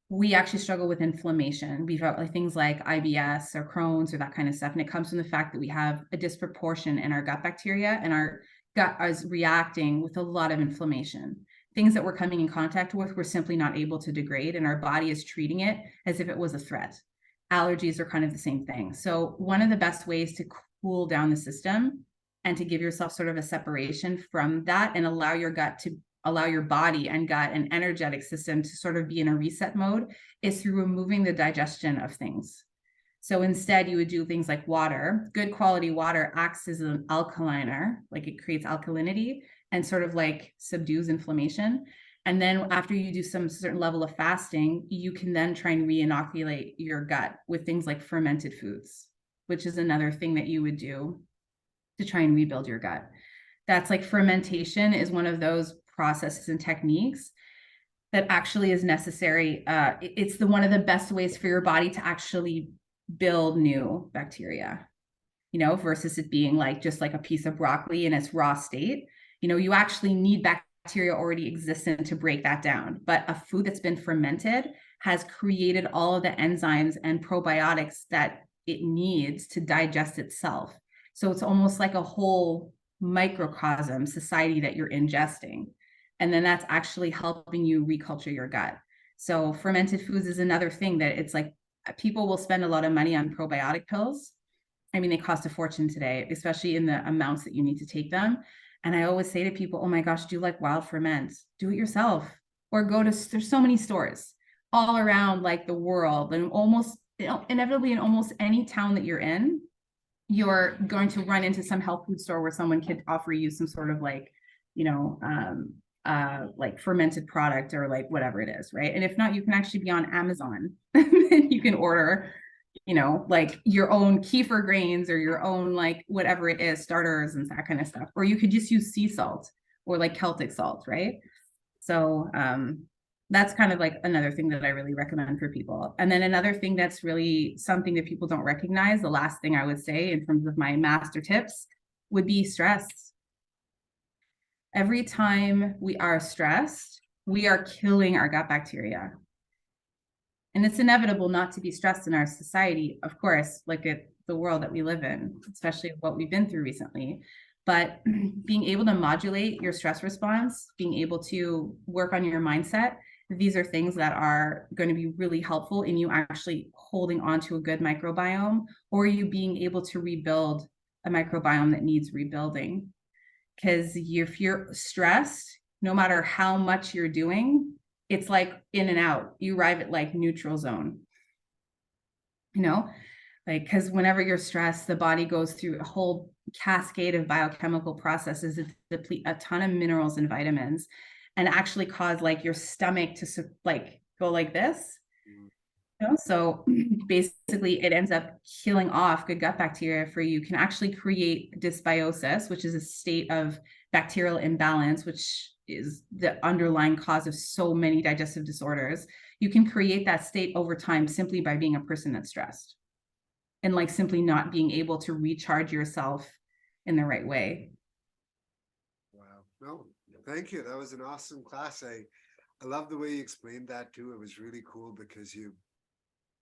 we actually struggle with inflammation. We've got like things like IBS or Crohn's or that kind of stuff. And it comes from the fact that we have a disproportion in our gut bacteria, and our gut is reacting with a lot of inflammation. Things that we're coming in contact with, we're simply not able to degrade, and our body is treating it as if it was a threat. Allergies are kind of the same thing. So one of the best ways to cool down the system and to give yourself sort of a separation from that and allow your body and gut and energetic system to sort of be in a reset mode is through removing the digestion of things. So instead, you would do things like water. Good quality water acts as an alkaliner, like it creates alkalinity and sort of like subdues inflammation. And then after you do some certain level of fasting, you can then try and re-inoculate your gut with things like fermented foods, which is another thing that you would do to try and rebuild your gut. That's like fermentation is one of those processes and techniques that actually is necessary. It's one of the best ways for your body to actually build new bacteria, versus it being like just like a piece of broccoli in its raw state. You actually need bacteria already existent to break that down. But a food that's been fermented has created all of the enzymes and probiotics that it needs to digest itself. So it's almost like a whole microcosm society that you're ingesting. And then that's actually helping you reculture your gut. So fermented foods is another thing that it's like people will spend a lot of money on probiotic pills. I mean, they cost a fortune today, especially in the amounts that you need to take them. And I always say to people, oh my gosh, do you like wild ferment? Do it yourself. Or there's so many stores all around like the world, and almost inevitably in almost any town that you're in, you're going to run into some health food store where someone could offer you some sort of like, like fermented product or like whatever it is, right? And if not, you can actually be on Amazon and you can order, like your own kefir grains or your own like whatever it is, starters and that kind of stuff. Or you could just use sea salt or like Celtic salt, right? So that's kind of like another thing that I really recommend for people. And then another thing that's really something that people don't recognize, the last thing I would say in terms of my master tips would be stress. Every time we are stressed, we are killing our gut bacteria. And it's inevitable not to be stressed in our society, of course, like the world that we live in, especially what we've been through recently. But being able to modulate your stress response, being able to work on your mindset, these are things that are going to be really helpful in you actually holding on to a good microbiome, or you being able to rebuild a microbiome that needs rebuilding. Because if you're stressed, no matter how much you're doing, it's like in and out. You arrive at like neutral zone, like, because whenever you're stressed, the body goes through a whole cascade of biochemical processes that deplete a ton of minerals and vitamins and actually cause like your stomach to like go like this. So basically it ends up killing off good gut bacteria for you. Can actually create dysbiosis, which is a state of bacterial imbalance, which is the underlying cause of so many digestive disorders. You can create that state over time simply by being a person that's stressed and like simply not being able to recharge yourself in the right way. Wow. No, thank you. That was an awesome class. I love the way you explained that too. It was really cool because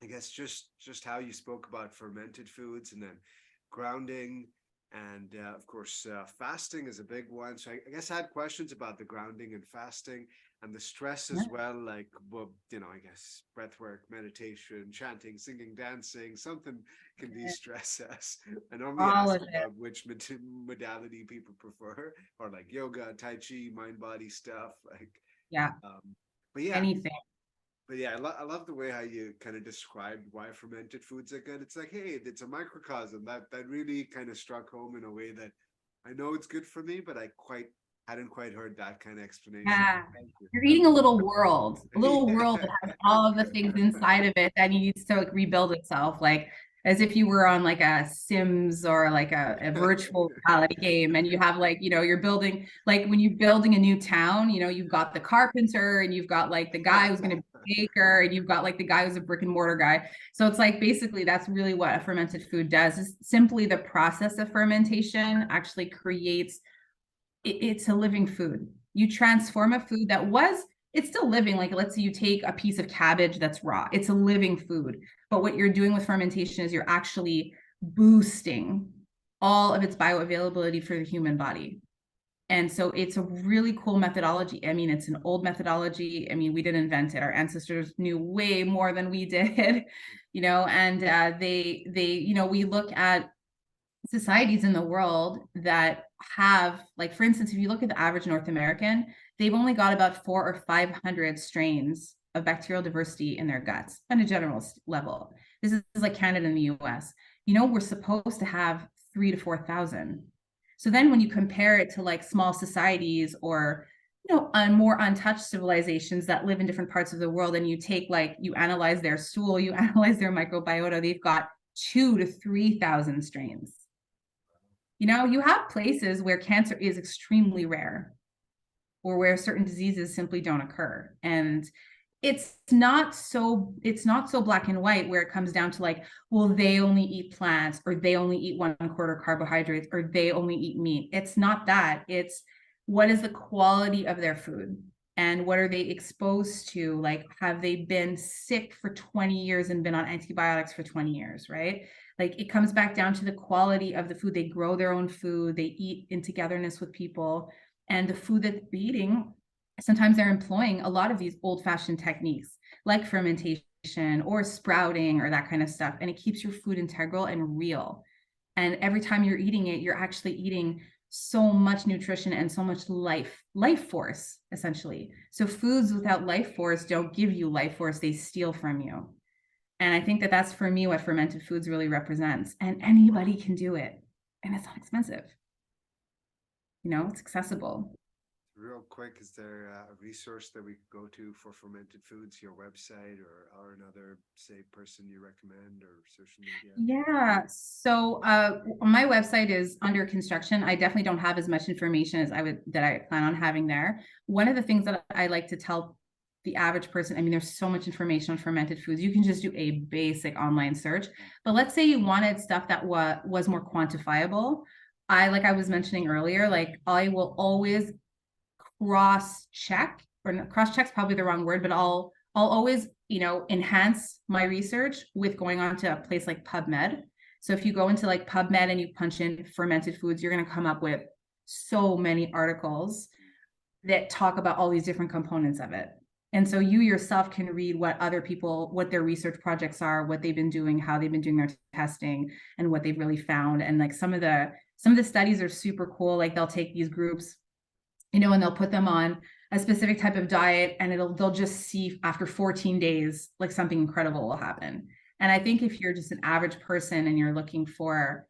I guess just how you spoke about fermented foods and then grounding and of course fasting is a big one. So I guess I had questions about the grounding and fasting and the stress as well, like, well, I guess breath work, meditation, chanting, singing, dancing, something can de-stress us. I normally All ask of it. about which modality people prefer, or like yoga, tai chi, mind body stuff, like Yeah. but yeah, Anything. I love the way how you kind of described why fermented foods are good. It's like, hey, it's a microcosm that really kind of struck home in a way that I know it's good for me, but I hadn't quite heard that kind of explanation. Yeah. Thank you. You're That eating a little world yeah. that has all of the things inside of it that needs to like rebuild itself, like as if you were on like a Sims or like a virtual reality game and you have like, you're building like when you're building a new town, you've got the carpenter and you've got like the guy who's going to be a baker and you've got like the guy who's a brick and mortar guy. So it's like basically that's really what a fermented food does is simply the process of fermentation actually creates it's a living food. You transform a food it's still living. Like, let's say you take a piece of cabbage that's raw, it's a living food. But what you're doing with fermentation is you're actually boosting all of its bioavailability for the human body. And so it's a really cool methodology. I mean, it's an old methodology. I mean, we didn't invent it. Our ancestors knew way more than we did, and we look at societies in the world that have, like, for instance, if you look at the average North American, they've only got about 400 or 500 strains of bacterial diversity in their guts on a general level. This is like Canada and the US. We're supposed to have 3 to 4,000. So then when you compare it to like small societies or more untouched civilizations that live in different parts of the world, and you analyze their stool, you analyze their microbiota, they've got 2 to 3,000 strains. You have places where cancer is extremely rare or where certain diseases simply don't occur. And it's not so black and white where it comes down to like, well, they only eat plants or they only eat 1/4 carbohydrates or they only eat meat. It's not that. It's what is the quality of their food and what are they exposed to? Like, have they been sick for 20 years and been on antibiotics for 20 years, right? Like, it comes back down to the quality of the food. They grow their own food, they eat in togetherness with people, and the food that they're eating, sometimes they're employing a lot of these old-fashioned techniques like fermentation or sprouting or that kind of stuff, and it keeps your food integral and real. And every time you're eating it, you're actually eating so much nutrition and so much life force, essentially. So foods without life force don't give you life force, they steal from you. And I think that that's, for me, what fermented foods really represents. And anybody can do it. And it's not expensive. It's accessible. Real quick, is there a resource that we could go to for fermented foods, your website or another, say, person you recommend or social media? Yeah. So my website is under construction. I definitely don't have as much information as I plan on having there. One of the things that I like to tell the average person, I mean, there's so much information on fermented foods. You can just do a basic online search. But let's say you wanted stuff that was more quantifiable. Like I was mentioning earlier, like I will always cross check, or cross check's probably the wrong word, but I'll always, enhance my research with going on to a place like PubMed. So if you go into like PubMed and you punch in fermented foods, you're going to come up with so many articles that talk about all these different components of it. And so you yourself can read what their research projects are, what they've been doing, how they've been doing their testing, and what they've really found. And like some of the studies are super cool. Like they'll take these groups, and they'll put them on a specific type of diet, and they'll just see after 14 days, like something incredible will happen. And I think if you're just an average person and you're looking for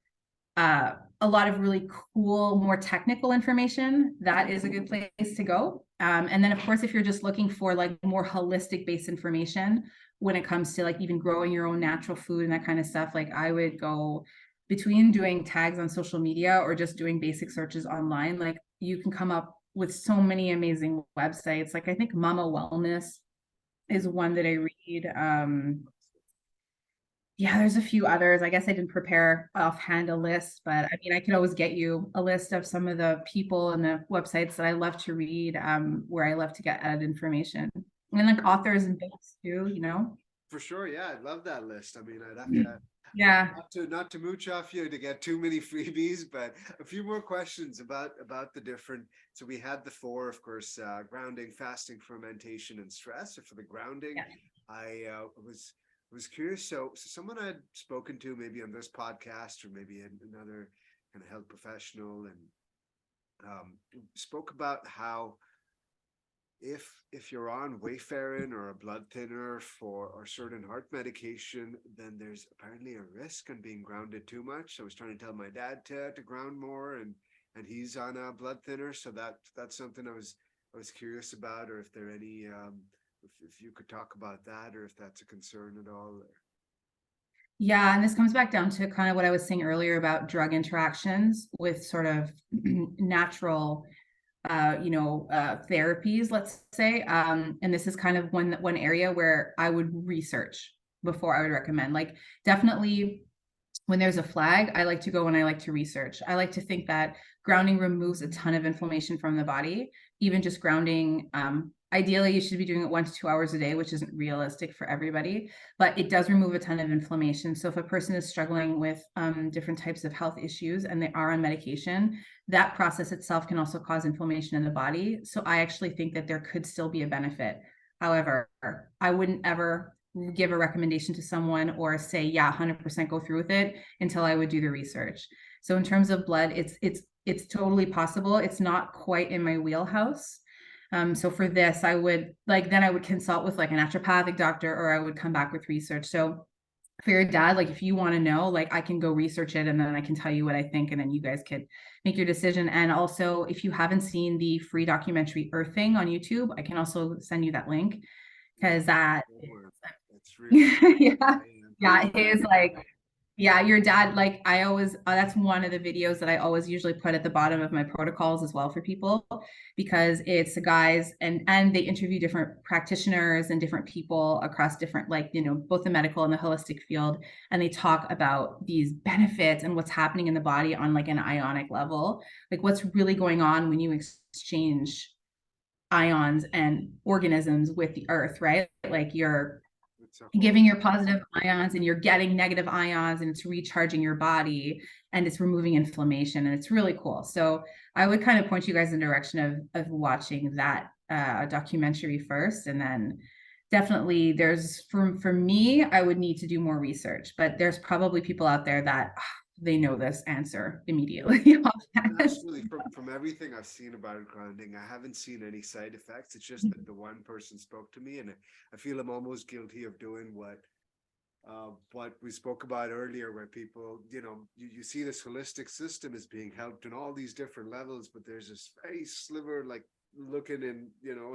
a lot of really cool, more technical information, that is a good place to go. And then of course, if you're just looking for like more holistic based information when it comes to like even growing your own natural food and that kind of stuff, like I would go between doing tags on social media or just doing basic searches online. Like you can come up with so many amazing websites. Like I think Mama Wellness is one that I read. Yeah, there's a few others. I guess I didn't prepare offhand a list, but I mean, I could always get you a list of some of the people and the websites that I love to read, where I love to get added information. And like authors and books too. For sure, yeah, I'd love that list. I mean, I'd have to Yeah. not to mooch off you to get too many freebies, but a few more questions about the different. So we had the four, of course, grounding, fasting, fermentation, and stress. So for the grounding, Yeah. I was curious. So someone I'd spoken to maybe on this podcast or maybe another kind of health professional, and spoke about how if you're on Wayfarin or a blood thinner or certain heart medication, then there's apparently a risk on being grounded too much. So I was trying to tell my dad to ground more, and and he's on a blood thinner. So that's something I was curious about, or if there are any, if you could talk about that, or if that's a concern at all. Yeah, and this comes back down to kind of what I was saying earlier about drug interactions with sort of natural therapies, let's say. And this is kind of one area where I would research before I would recommend. Like, definitely when there's a flag, I like to go and I like to research. I like to think that grounding removes a ton of inflammation from the body. Even just grounding, ideally you should be doing it 1 to 2 hours a day, which isn't realistic for everybody, but it does remove a ton of inflammation. So if a person is struggling with different types of health issues and they are on medication, that process itself can also cause inflammation in the body. So I actually think that there could still be a benefit. However, I wouldn't ever give a recommendation to someone or say, yeah, 100% go through with it until I would do the research. So in terms of blood, it's totally possible. It's not quite in my wheelhouse. So for this, I would consult with like a naturopathic doctor, or I would come back with research. So for your dad, like if you want to know, like I can go research it and then I can tell you what I think, and then you guys could make your decision. And also, if you haven't seen the free documentary Earthing on YouTube, I can also send you that link, because It's really, yeah, yeah, please it do. is like, yeah, your dad, like I always, that's one of the videos that I always usually put at the bottom of my protocols as well for people, because it's the guys and they interview different practitioners and different people across different, like, both the medical and the holistic field. And they talk about these benefits and what's happening in the body on like an ionic level, like what's really going on when you exchange ions and organisms with the earth, right? Like you're giving your positive ions and you're getting negative ions, and it's recharging your body and it's removing inflammation, and it's really cool. So I would kind of point you guys in the direction of watching that documentary first, and then definitely there's for me, I would need to do more research, but there's probably people out there that they know this answer immediately. Absolutely. From everything I've seen about grounding, I haven't seen any side effects. It's just that the one person spoke to me, and I feel I'm almost guilty of doing what we spoke about earlier, where people, you see this holistic system is being helped in all these different levels, but there's this very sliver, like looking in,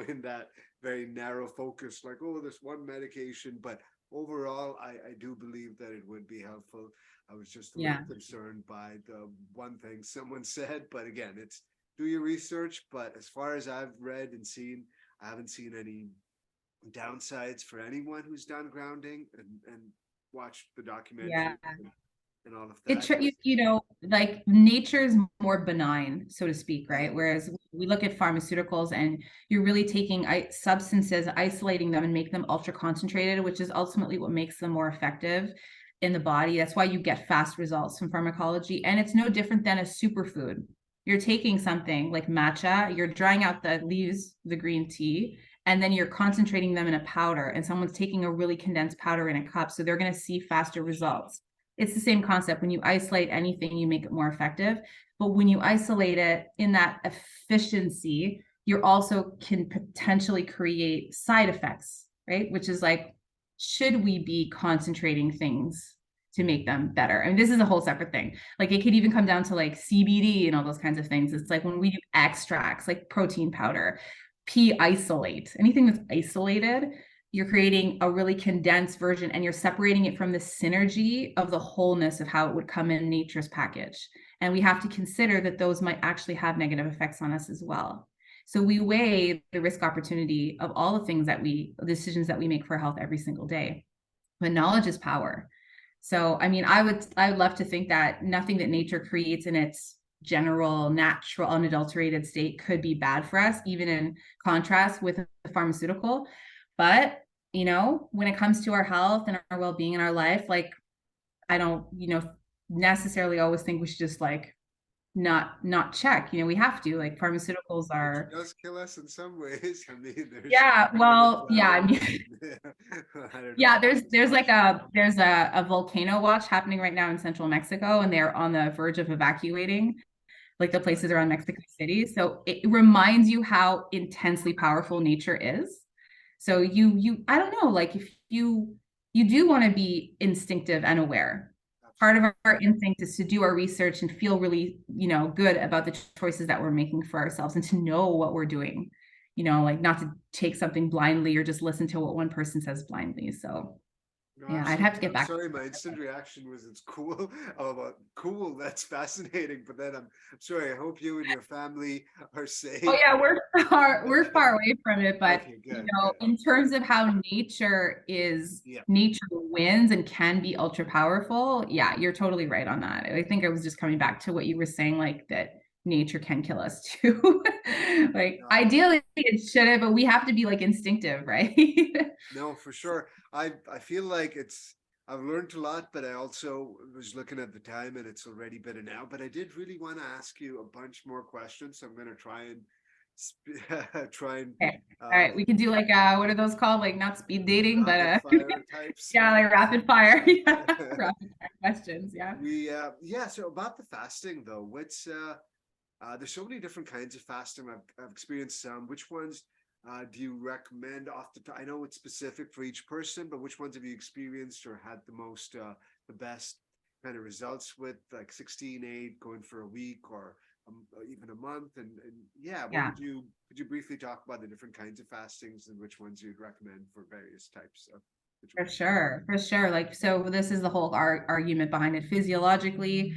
in that very narrow focus, like, oh, this one medication. But overall, I do believe that it would be helpful. I was just a Yeah. little concerned by the one thing someone said, but again, it's do your research. But as far as I've read and seen, I haven't seen any downsides for anyone who's done grounding and watched the Yeah. documentary and all of It, that. like nature's more benign, so to speak, right? Whereas we look at pharmaceuticals and you're really taking substances, isolating them and make them ultra concentrated, which is ultimately what makes them more effective in the body. That's why you get fast results from pharmacology. And it's no different than a superfood. You're taking something like matcha, you're drying out the leaves, the green tea, and then you're concentrating them in a powder, and someone's taking a really condensed powder in a cup. So they're going to see faster results. It's the same concept. When you isolate anything, you make it more effective. But when you isolate it in that efficiency, you also can potentially create side effects, right? Which is like, should we be concentrating things to make them better? I mean, this is a whole separate thing. Like it could even come down to like CBD and all those kinds of things. It's like when we do extracts, like protein powder, pea isolate, anything that's isolated, you're creating a really condensed version, and you're separating it from the synergy of the wholeness of how it would come in nature's package. And we have to consider that those might actually have negative effects on us as well. So we weigh the risk opportunity of all the things decisions that we make for health every single day. But knowledge is power. So, I mean, I would love to think that nothing that nature creates in its general, natural, unadulterated state could be bad for us, even in contrast with the pharmaceutical. But, when it comes to our health and our well-being in our life, like, I don't, necessarily always think we should just like not check. We have to, like, pharmaceuticals are. It does kill us in some ways. I mean, Yeah, well, yeah, I mean, I don't know. yeah, there's a volcano watch happening right now in central Mexico, and they're on the verge of evacuating like the places around Mexico City. So it reminds you how intensely powerful nature is. So I don't know, like if you do want to be instinctive and aware, part of our instinct is to do our research and feel really, good about the choices that we're making for ourselves and to know what we're doing, like not to take something blindly or just listen to what one person says blindly. So No, yeah, I'd have to absolutely. get I'm back. sorry, my instant reaction was it's cool. Cool, that's fascinating. But then I'm sorry, I hope you and your family are Oh safe. yeah, we're far away from it, but Okay, good, good. in terms of how Yeah. nature wins and can be ultra powerful, yeah, you're totally right on that. I think I was just coming back to what you were saying, like that nature can kill us too. Like No, ideally it shouldn't, but we have to be like instinctive, right? no, for sure. I feel like I've learned a lot, but I also was looking at the time and it's already been an hour. But I did really want to ask you a bunch more questions. So I'm going to try and try and Okay. All uh, right, we can do like what are those called? Like not speed dating, but rapid fire types. yeah, like rapid fire. Yeah, rapid fire questions. Yeah. Yeah. So about the fasting though, there's so many different kinds of fasting. I've experienced some. Which ones do you recommend off the top? I know it's specific for each person, but which ones have you experienced or had the best kind of results with, like 16/8 going for a week or even a month? And yeah, what Yeah. could you briefly talk about the different kinds of fastings and which ones you'd recommend for various types of For situations? sure, for sure. Like, so this is the whole argument behind it. Physiologically,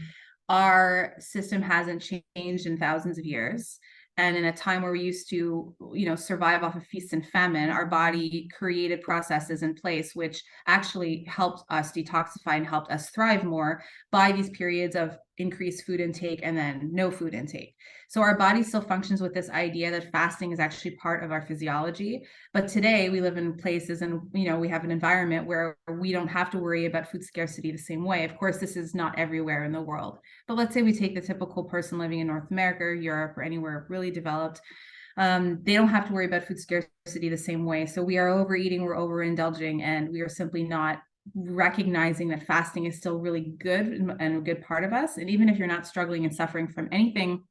our system hasn't changed in thousands of years. And in a time where we used to, survive off of feast and famine, our body created processes in place which actually helped us detoxify and helped us thrive more by these periods of increased food intake and then no food intake. So our body still functions with this idea that fasting is actually part of our physiology. But today we live in places and we have an environment where we don't have to worry about food scarcity the same way. Of course, this is not everywhere in the world. But let's say we take the typical person living in North America, Europe, or anywhere really developed. They don't have to worry about food scarcity the same way. So we are overeating, we're overindulging, and we are simply not recognizing that fasting is still really good and a good part of us. And even if you're not struggling and suffering from anything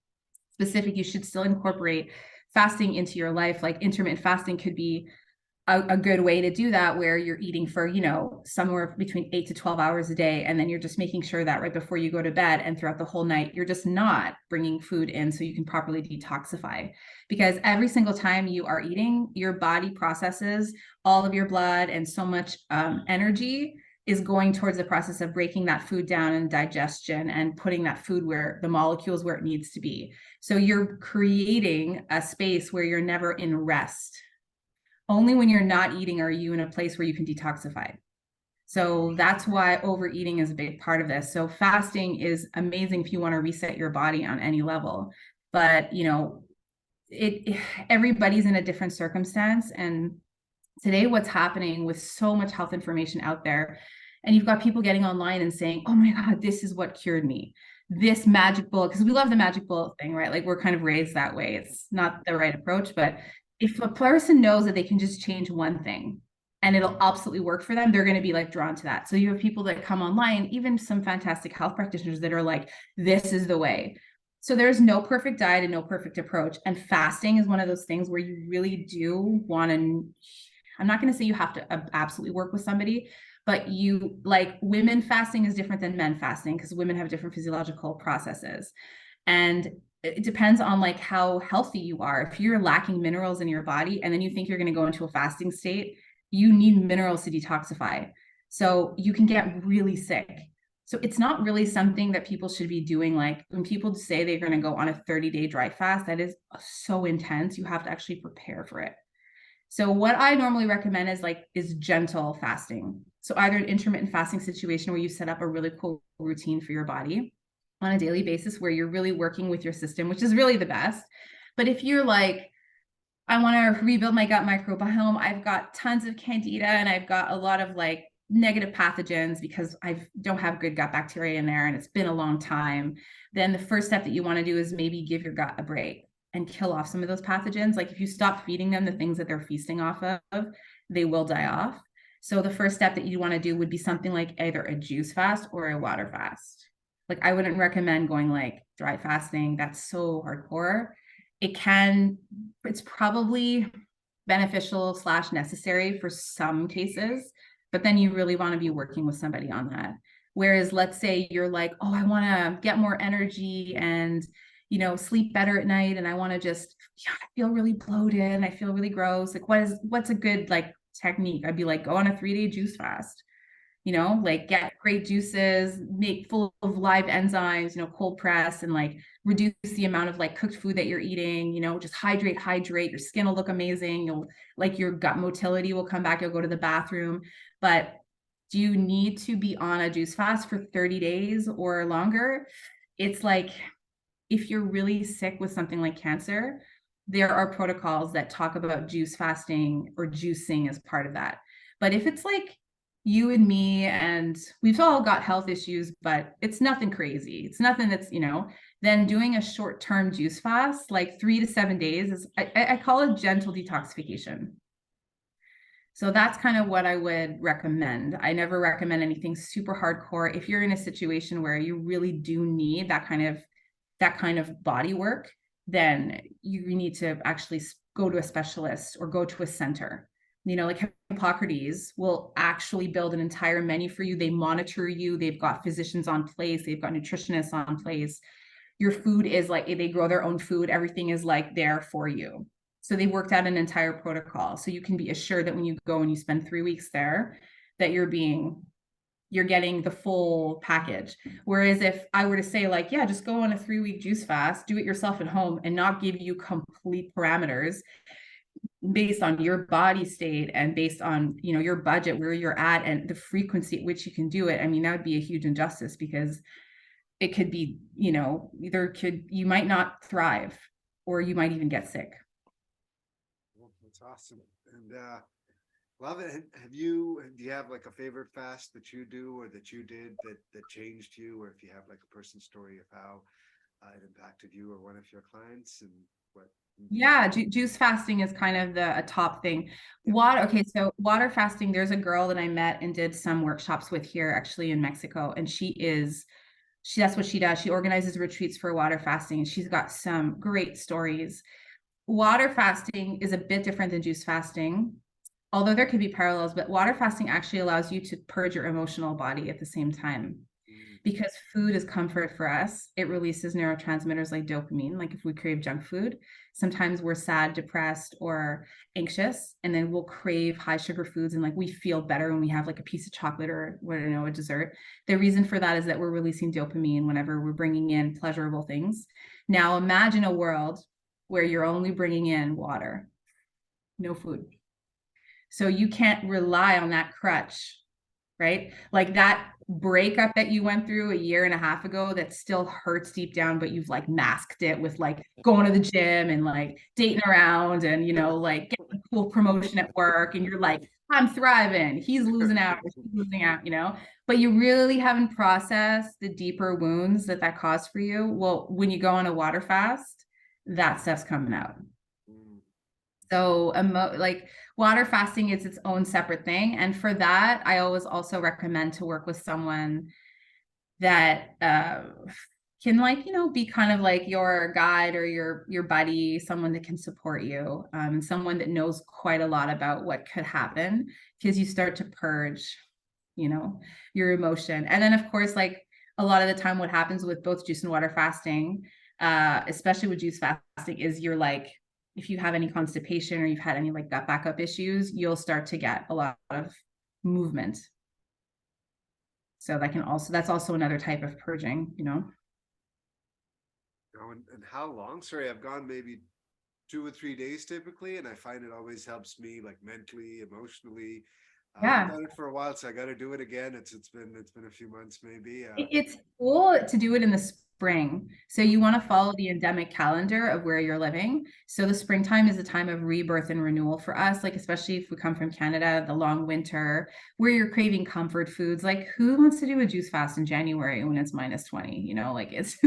specific, you should still incorporate fasting into your life. Like intermittent fasting could be a good way to do that, where you're eating for somewhere between 8 to 12 hours a day, and then you're just making sure that right before you go to bed and throughout the whole night you're just not bringing food in so you can properly detoxify. Because every single time you are eating, your body processes all of your blood, and so much energy is going towards the process of breaking that food down and digestion and putting that food where the molecules where it needs to be. So you're creating a space where you're never in rest. Only when you're not eating are you in a place where you can detoxify. So that's why overeating is a big part of this. So fasting is amazing if you want to reset your body on any level. But, it everybody's in a different circumstance. And today what's happening with so much health information out there, and you've got people getting online and saying, oh my God, this is what cured me, this magic bullet, because we love the magic bullet thing, right? Like we're kind of raised that way. It's not the right approach. But if a person knows that they can just change one thing and it'll absolutely work for them, they're going to be like drawn to that. So you have people that come online, even some fantastic health practitioners that are like, this is the way. So there's no perfect diet and no perfect approach. And fasting is one of those things where you really do want to, I'm not going to say you have to absolutely work with somebody, but you, like, women fasting is different than men fasting because women have different physiological processes. And it depends on like how healthy you are. If you're lacking minerals in your body and then you think you're going to go into a fasting state, you need minerals to detoxify. So you can get really sick. So it's not really something that people should be doing. Like when people say they're going to go on a 30-day dry fast, that is so intense. You have to actually prepare for it. So what I normally recommend is gentle fasting. So either an intermittent fasting situation where you set up a really cool routine for your body on a daily basis where you're really working with your system, which is really the best. But if you're like, I want to rebuild my gut microbiome, I've got tons of candida and I've got a lot of like negative pathogens because I don't have good gut bacteria in there and it's been a long time, then the first step that you want to do is maybe give your gut a break and kill off some of those pathogens. Like if you stop feeding them the things that they're feasting off of, they will die off. So the first step that you want to do would be something like either a juice fast or a water fast. Like I wouldn't recommend going like dry fasting. That's so hardcore. It's probably beneficial / necessary for some cases, but then you really want to be working with somebody on that. Whereas let's say you're like, oh, I want to get more energy and, you know, sleep better at night. And I want to just, yeah, I feel really bloated and I feel really gross. Like what's a good like technique? I'd be like, go on a 3-day juice fast, you know, like get great juices, make full of live enzymes, you know, cold press and like reduce the amount of like cooked food that you're eating, you know, just hydrate, your skin will look amazing. You'll like your gut motility will come back. You'll go to the bathroom. But do you need to be on a juice fast for 30 days or longer? It's like, if you're really sick with something like cancer, there are protocols that talk about juice fasting or juicing as part of that. But if it's like you and me, and we've all got health issues, but it's nothing crazy, it's nothing that's, you know, then doing a short-term juice fast, like 3 to 7 days, is I call it gentle detoxification. So that's kind of what I would recommend. I never recommend anything super hardcore. If you're in a situation where you really do need that kind of body work, then you need to actually go to a specialist or go to a center. You know, like Hippocrates will actually build an entire menu for you. They monitor you. They've got physicians on place. They've got nutritionists on place. Your food is like, they grow their own food. Everything is like there for you. So they worked out an entire protocol. So you can be assured that when you go and you spend 3 weeks there, that you're getting the full package. Whereas if I were to say like, yeah, just go on a 3-week juice fast, do it yourself at home and not give you complete parameters based on your body state and based on, you know, your budget, where you're at and the frequency at which you can do it. I mean, that would be a huge injustice because it could be, you know, you might not thrive or you might even get sick. Well, that's awesome. And love it. Do you have like a favorite fast that you do or that you did that changed you, or if you have like a person story of how it impacted you or one of your clients and what? Yeah, juice fasting is kind of a top thing. Yeah. Okay, so water fasting, there's a girl that I met and did some workshops with here actually in Mexico, and that's what she does. She organizes retreats for water fasting, and she's got some great stories. Water fasting is a bit different than juice fasting, although there could be parallels, but water fasting actually allows you to purge your emotional body at the same time. Mm. Because food is comfort for us, it releases neurotransmitters like dopamine. Like if we crave junk food, sometimes we're sad, depressed, or anxious, and then we'll crave high sugar foods, and like we feel better when we have like a piece of chocolate or what, you know, a dessert. The reason for that is that we're releasing dopamine whenever we're bringing in pleasurable things. Now imagine a world where you're only bringing in water, no food. So you can't rely on that crutch, right? Like that breakup that you went through a year and a half ago that still hurts deep down, but you've like masked it with like going to the gym and like dating around and, you know, like getting a cool promotion at work. And you're like, I'm thriving. He's losing out. She's losing out, you know, but you really haven't processed the deeper wounds that caused for you. Well, when you go on a water fast, that stuff's coming out. Mm. So like water fasting is its own separate thing. And for that, I always also recommend to work with someone that can like, you know, be kind of like your guide or your buddy, someone that can support you, someone that knows quite a lot about what could happen because you start to purge, you know, your emotion. And then of course, like a lot of the time what happens with both juice and water fasting, especially with juice fasting, is you're like, if you have any constipation or you've had any like gut backup issues, you'll start to get a lot of movement. So that's also another type of purging, you know. Oh, and how long? Sorry, I've gone maybe 2 or 3 days typically, and I find it always helps me like mentally, emotionally. I've Yeah. done it for a while, so I got to do it again. It's been a few months maybe. It's cool to do it in the spring. So you want to follow the endemic calendar of where you're living. So the springtime is a time of rebirth and renewal for us, like especially if we come from Canada, the long winter, where you're craving comfort foods. Like who wants to do a juice fast in January when it's -20? You know, like it's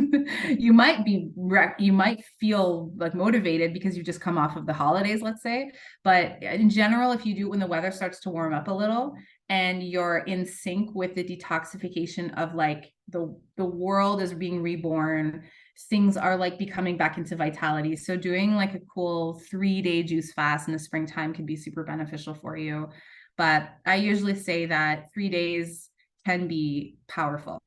you might feel like motivated because you just come off of the holidays, let's say. But in general, if you do it when the weather starts to warm up a little, and you're in sync with the detoxification of like the world is being reborn, things are like becoming back into vitality. So doing like a cool 3-day juice fast in the springtime can be super beneficial for you. But I usually say that 3 days can be powerful.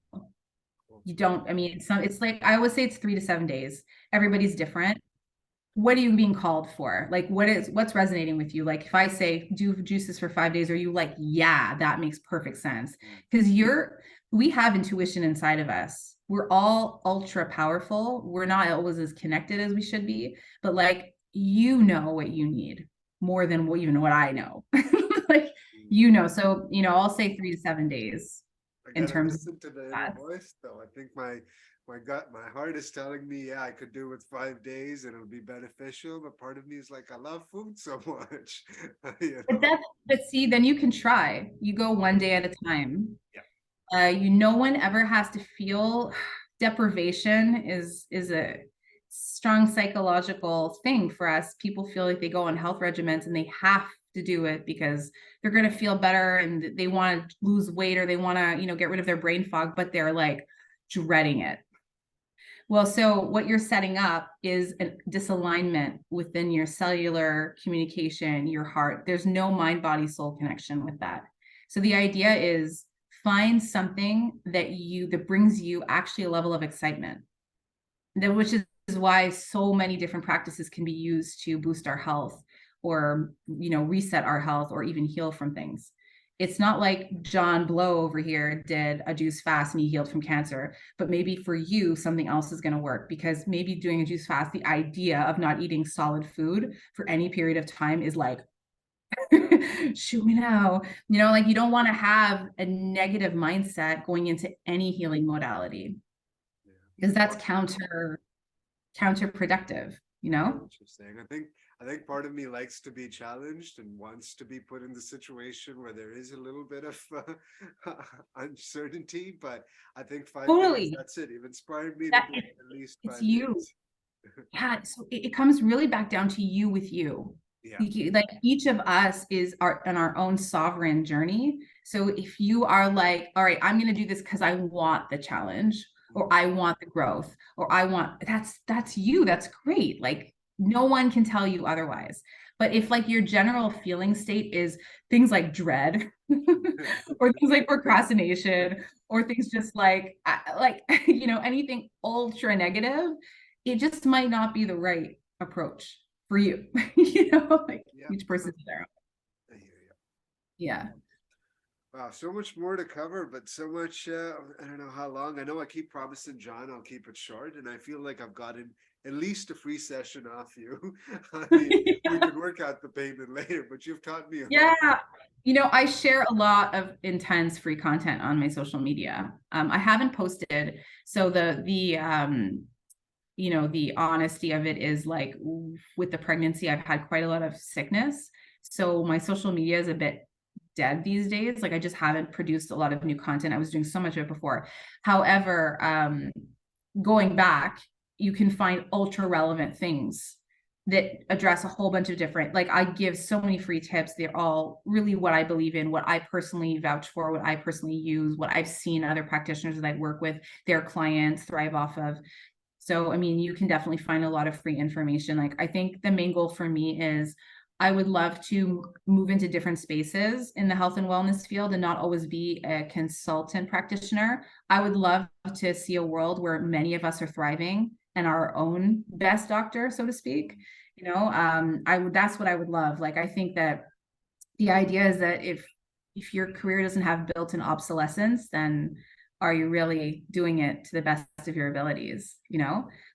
You don't, I mean, it's like, I always say it's 3 to 7 days. Everybody's different. What are you being called for? Like, what's resonating with you? Like, if I say do juices for 5 days, are you like, yeah, that makes perfect sense? Because we have intuition inside of us. We're all ultra powerful. We're not always as connected as we should be, but like, you know what you need more than even what I know. Like, so, I'll say 3 to 7 days I in gotta terms of listen to the inner that. voice though. I think my gut, my heart is telling me, yeah, I could do with 5 days and it'll be beneficial. But part of me is like, I love food so much, you But know. see, then you can try. You go one day at a time. Yeah. No one ever has to feel deprivation is a strong psychological thing for us. People feel like they go on health regimens and they have to do it because they're going to feel better and they want to lose weight or they want to, get rid of their brain fog, but they're like dreading it. Well, so what you're setting up is a disalignment within your cellular communication, your heart. There's no mind, body, soul connection with that. So the idea is find something that brings you actually a level of excitement. Which is why so many different practices can be used to boost our health or, reset our health or even heal from things. It's not like John Blow over here did a juice fast and he healed from cancer, but maybe for you, something else is going to work because maybe doing a juice fast, the idea of not eating solid food for any period of time is like, shoot me now. Like you don't want to have a negative mindset going into any healing modality because that's counterproductive, I get what you're saying. I think part of me likes to be challenged and wants to be put in the situation where there is a little bit of uncertainty. But I think 5 days, Totally. that's it. You've inspired me to That do at least it's 5 days. you. Yeah. So it comes really back down to you with you. Yeah. Like each of us is on our own sovereign journey. So if you are like, all right, I'm going to do this because I want the challenge or I want the growth or that's you. That's great. Like no one can tell you otherwise. But if like your general feeling state is things like dread or things like procrastination or things just like anything ultra negative, it just might not be the right approach for you. Like Yeah. each person's their own. I hear you. Yeah. Wow, so much more to cover, but so much. I don't know how long. I know I keep promising John I'll keep it short, and I feel like I've gotten at least a free session off you. I mean, we can work out the payment later, but you've taught me a lot. Yeah. I share a lot of intense free content on my social media. I haven't posted. So the honesty of it is like with the pregnancy, I've had quite a lot of sickness. So my social media is a bit dead these days. Like I just haven't produced a lot of new content. I was doing so much of it before. However, going back, you can find ultra relevant things that address a whole bunch of different, like I give so many free tips. They're all really what I believe in, what I personally vouch for, what I personally use, what I've seen other practitioners that I work with, their clients thrive off of. So, I mean, you can definitely find a lot of free information. Like, I think the main goal for me is I would love to move into different spaces in the health and wellness field and not always be a consultant practitioner. I would love to see a world where many of us are thriving and our own best doctor, so to speak. That's what I would love. Like, I think that the idea is that if your career doesn't have built-in obsolescence, then are you really doing it to the best of your abilities?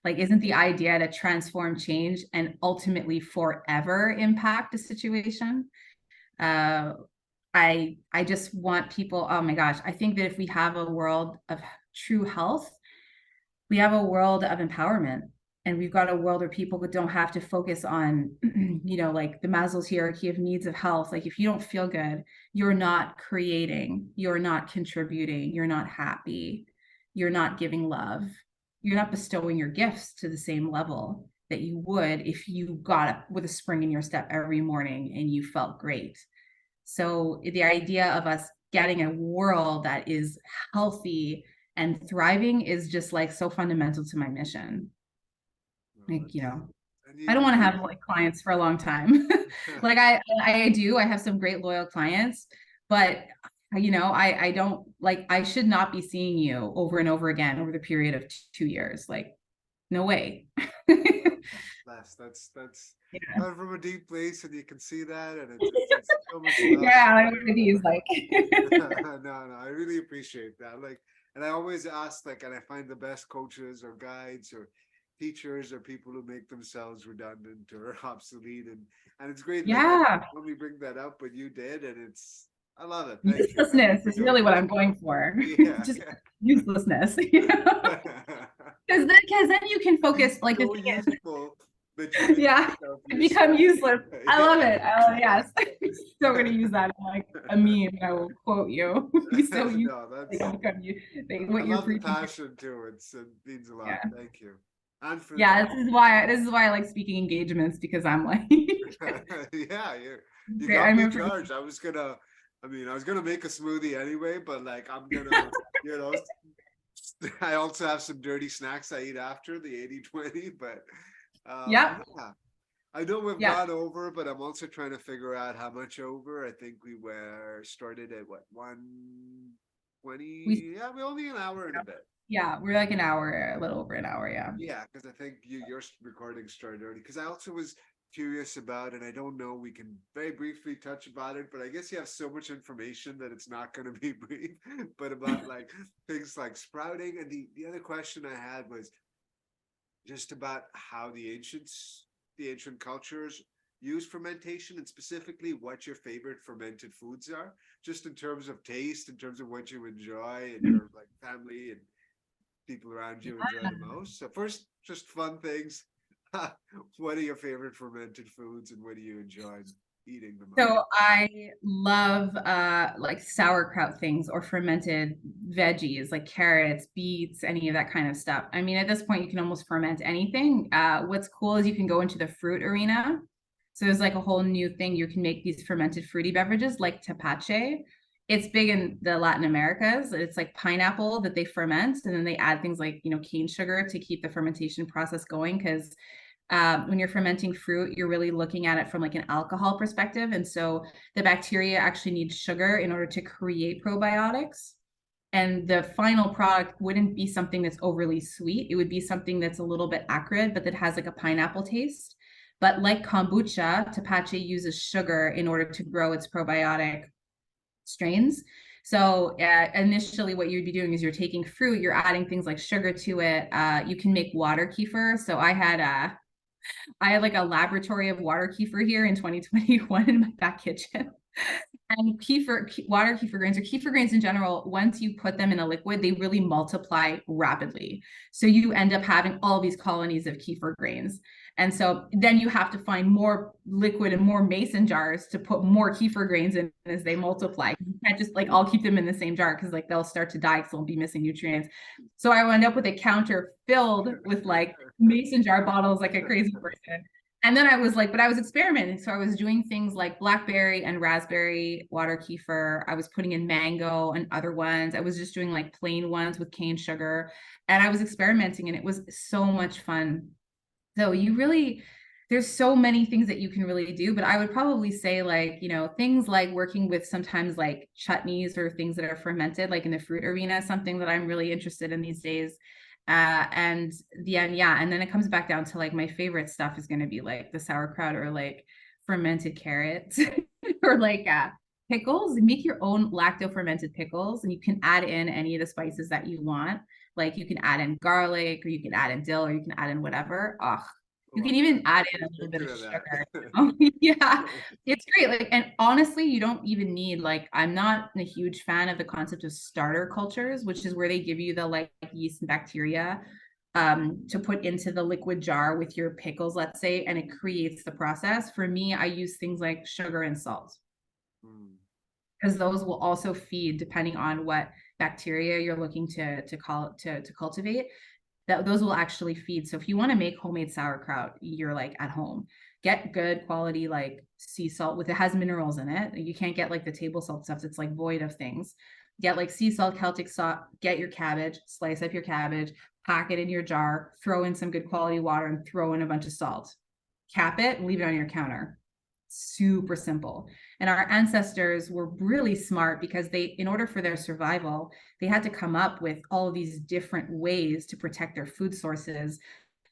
Like, isn't the idea to transform, change, and ultimately forever impact a situation? I just want people, oh my gosh, I think that if we have a world of true health, we have a world of empowerment, and we've got a world where people don't have to focus on like the Maslow's hierarchy of needs of health. Like if you don't feel good, you're not creating, you're not contributing, you're not happy, you're not giving love, you're not bestowing your gifts to the same level that you would if you got up with a spring in your step every morning and you felt great. So the idea of us getting a world that is healthy and thriving is just like so fundamental to my mission. Well, Like, and I you don't want to do. have like clients for a long time. Like I have some great loyal clients, but I don't like, I should not be seeing you over and over again over the period of 2 years. Like, no way. That's Yeah. coming from a deep place, and you can see that, and it's so much love. Yeah, I know what he's like. No, I really appreciate that. Like, and I always ask, like, and I find the best coaches or guides or teachers or people who make themselves redundant or obsolete, and it's great that you Yeah. let me bring that up, but you did, and I love it. Thank you Uselessness for is doing really what this. I'm going for. Yeah, Just uselessness. Because then you can focus. Like the so thing is, useful that you make yeah, yourself become useless. useless. I love Yeah. it. Yes. Still gonna use that in like a meme, and I will quote you. Be so useful No, they that's can become you. I What you're love the preaching. passion too. It means a lot. Yeah. Thank you. And for the Yeah, time. this is why I like speaking engagements, because I'm like Yeah, you great. I got me remember. charged. I was gonna make a smoothie anyway, but like I'm gonna, you know, I also have some dirty snacks I eat after the 80/20. But Yep. yeah. I know we've Yeah. gone over, but I'm also trying to figure out how much over. I think we were started at what, 1:20? We Yeah, we're only an hour and a bit. yeah, we're like an hour, a little over an hour, yeah. Yeah, because I think your recording started early. Because I also was curious about, and I don't know, we can very briefly touch about it, but I guess you have so much information that it's not going to be brief. But about like things like sprouting, and the other question I had was just about how the ancient cultures use fermentation, and specifically what your favorite fermented foods are, just in terms of taste, in terms of what you enjoy and your like family and people around you enjoy the most. So first, just fun things. What are your favorite fermented foods, and what do you enjoy eating the most? So I love like sauerkraut things or fermented veggies like carrots, beets, any of that kind of stuff. I mean, at this point, you can almost ferment anything. What's cool is you can go into the fruit arena. So there's like a whole new thing. You can make these fermented fruity beverages like tepache. It's big in the Latin Americas. It's like pineapple that they ferment, and then they add things like, cane sugar to keep the fermentation process going, because when you're fermenting fruit, you're really looking at it from like an alcohol perspective. And so the bacteria actually need sugar in order to create probiotics. And the final product wouldn't be something that's overly sweet. It would be something that's a little bit acrid, but that has like a pineapple taste. But like kombucha, Tepache uses sugar in order to grow its probiotic strains. So initially what you'd be doing is you're taking fruit, you're adding things like sugar to it. You can make water kefir. So I had like a laboratory of water kefir here in 2021 in my back kitchen. And water kefir grains, or kefir grains in general, once you put them in a liquid, they really multiply rapidly. So you end up having all these colonies of kefir grains. And so then you have to find more liquid and more mason jars to put more kefir grains in as they multiply. You can't just like all keep them in the same jar, because like they'll start to die because they'll be missing nutrients. So I wound up with a counter filled with like mason jar bottles like a crazy person. And then I was like, but I was experimenting. So I was doing things like blackberry and raspberry water kefir. I was putting in mango and other ones. I was just doing like plain ones with cane sugar. And I was experimenting, and it was so much fun. So there's so many things that you can really do, but I would probably say like, things like working with sometimes like chutneys or things that are fermented, like in the fruit arena, something that I'm really interested in these days. And yeah. And then it comes back down to like my favorite stuff is going to be like the sauerkraut or like fermented carrots or like pickles. Make your own lacto fermented pickles, and you can add in any of the spices that you want. Like you can add in garlic, or you can add in dill, or you can add in whatever. Oh, you Oh can even man, add I in a was little bit thinking of of that. sugar. Yeah, it's great. Like, and honestly, you don't even need like, I'm not a huge fan of the concept of starter cultures, which is where they give you the like yeast and bacteria to put into the liquid jar with your pickles, let's say, and it creates the process. For me, I use things like sugar and salt, Mm. because those will also feed depending on what bacteria you're looking to cultivate. Those will actually feed. So if you want to make homemade sauerkraut, you're like at home, get good quality like sea salt with it has minerals in it. You can't get like the table salt stuff that's like void of things. Get like sea salt, Celtic salt, get your cabbage, slice up your cabbage, pack it in your jar, throw in some good quality water, and throw in a bunch of salt. Cap it and leave it on your counter. super simple. And our ancestors were really smart because in order for their survival, they had to come up with all of these different ways to protect their food sources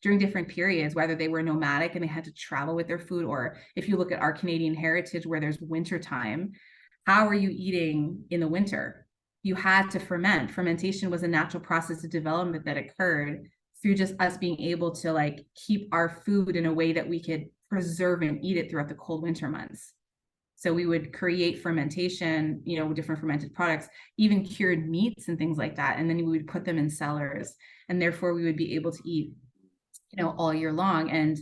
during different periods, whether they were nomadic and they had to travel with their food, or if you look at our Canadian heritage where there's winter time, how are you eating in the winter? You had to ferment. Fermentation was a natural process of development that occurred through just us being able to like keep our food in a way that we could preserve and eat it throughout the cold winter months. So we would create fermentation, different fermented products, even cured meats and things like that. And then we would put them in cellars. And therefore we would be able to eat, all year long. And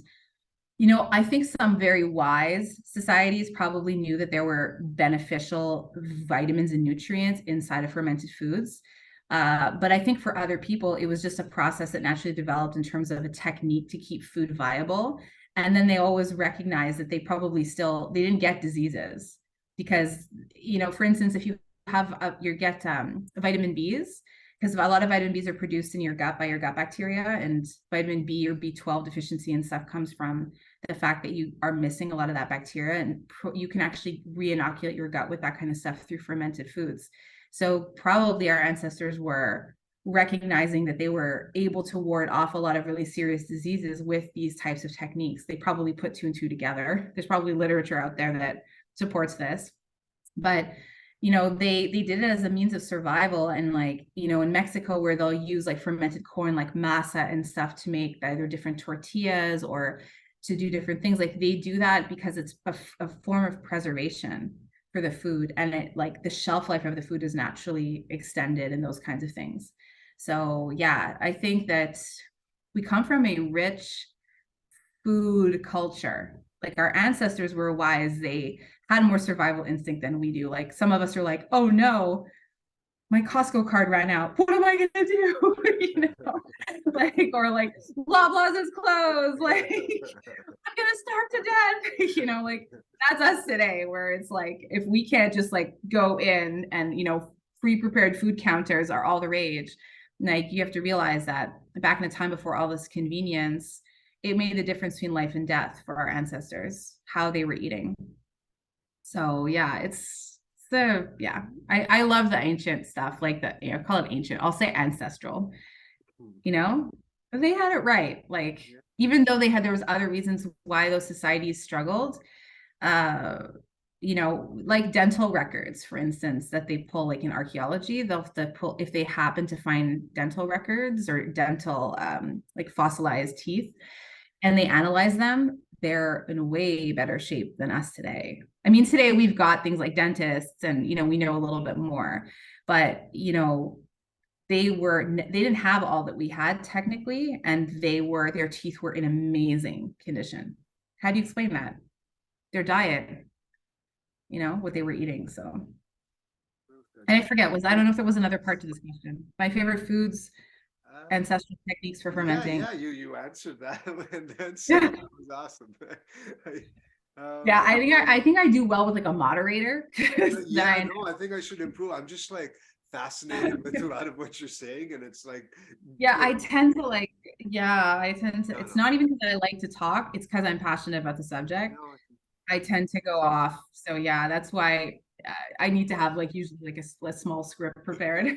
I think some very wise societies probably knew that there were beneficial vitamins and nutrients inside of fermented foods. But I think for other people, it was just a process that naturally developed in terms of a technique to keep food viable. And then they always recognized that they they didn't get diseases because, for instance, if you have, you get vitamin Bs, because a lot of vitamin Bs are produced in your gut by your gut bacteria, and vitamin B or B12 deficiency and stuff comes from the fact that you are missing a lot of that bacteria, and you can actually re-inoculate your gut with that kind of stuff through fermented foods. So probably our ancestors were recognizing that they were able to ward off a lot of really serious diseases with these types of techniques. They probably put two and two together. There's probably literature out there that supports this, but they did it as a means of survival. And like, in Mexico, where they'll use like fermented corn, like masa and stuff, to make either different tortillas or to do different things, like they do that because it's a form of preservation for the food, and it, like, the shelf life of the food is naturally extended and those kinds of things. So yeah, I think that we come from a rich food culture. Like our ancestors were wise. They had more survival instinct than we do. Like some of us are like, oh no, my Costco card ran out. What am I gonna do? Like, or like Loblaws is closed. Like I'm gonna starve to death. Like that's us today, where it's like if we can't just like go in and pre-prepared food counters are all the rage. Like you have to realize that back in the time before all this convenience, it made the difference between life and death for our ancestors, how they were eating. So yeah, I love the ancient stuff, like call it ancient. I'll say ancestral, but they had it right. Like, even though there was other reasons why those societies struggled, like dental records, for instance, that they pull, like in archaeology, they'll pull, if they happen to find dental records or dental, like fossilized teeth, and they analyze them, they're in way better shape than us today. I mean, today we've got things like dentists and, we know a little bit more, but, they didn't have all that we had technically, and their teeth were in amazing condition. How do you explain that? Their diet, what they were eating. So, and I forget, I don't know if there was another part to this question. My favorite foods, ancestral techniques for fermenting. Yeah, you answered that, and then so that was awesome. Yeah, I think I do well with like a moderator. Yeah, no, I think I should improve. I'm just like fascinated with a lot of what you're saying, and it's like, yeah, I tend to, it's not even because I like to talk, it's because I'm passionate about the subject. I tend to go off. So yeah, that's why I need to have like usually like a small script prepared.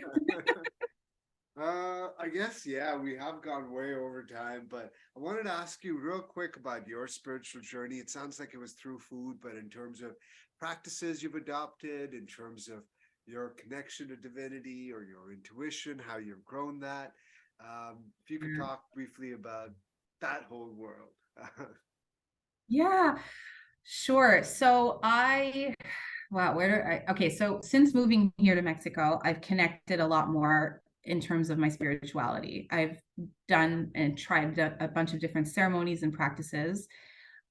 I guess, yeah, we have gone way over time, but I wanted to ask you real quick about your spiritual journey. It sounds like it was through food, but in terms of practices you've adopted, in terms of your connection to divinity or your intuition, how you've grown that. If you could talk briefly about that whole world. Yeah, sure. So okay, so since moving here to Mexico, I've connected a lot more in terms of my spirituality. I've done and tried a bunch of different ceremonies and practices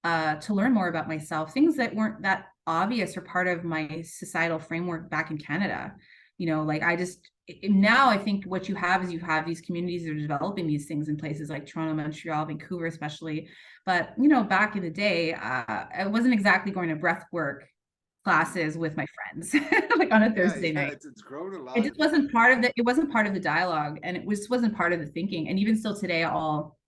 to learn more about myself, things that weren't that obvious or part of my societal framework back in Canada. Like now I think what you have these communities that are developing these things in places like Toronto, Montreal, Vancouver, especially. But, back in the day, I wasn't exactly going to breath work classes with my friends like on a Thursday night. It's grown a lot. It just wasn't part of the dialogue, and it wasn't part of the thinking. And even still today, I'll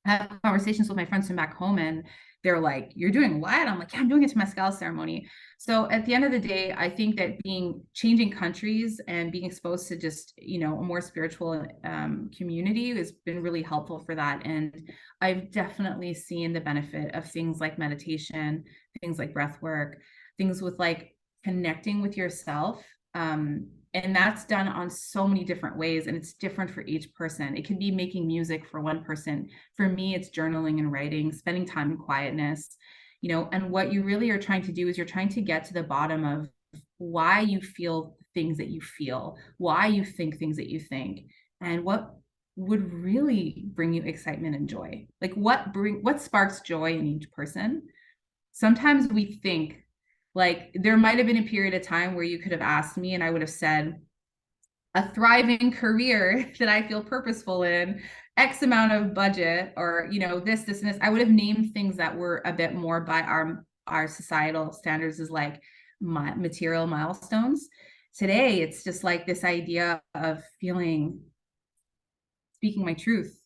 have conversations with my friends from back home, and they're like, you're doing what? I'm like, yeah, I'm doing a Temescal ceremony. So at the end of the day, I think that changing countries and being exposed to just, a more spiritual community has been really helpful for that. And I've definitely seen the benefit of things like meditation, things like breath work, things with like connecting with yourself. And that's done on so many different ways, and it's different for each person. It can be making music for one person. For me, it's journaling and writing, spending time in quietness, and what you really are trying to do is you're trying to get to the bottom of why you feel things that you feel, why you think things that you think, and what would really bring you excitement and joy. Like what sparks joy in each person. Sometimes we think, like, there might have been a period of time where you could have asked me and I would have said a thriving career that I feel purposeful in, X amount of budget, or, this and this. I would have named things that were a bit more by our societal standards as like material milestones. Today, it's just like this idea of speaking my truth,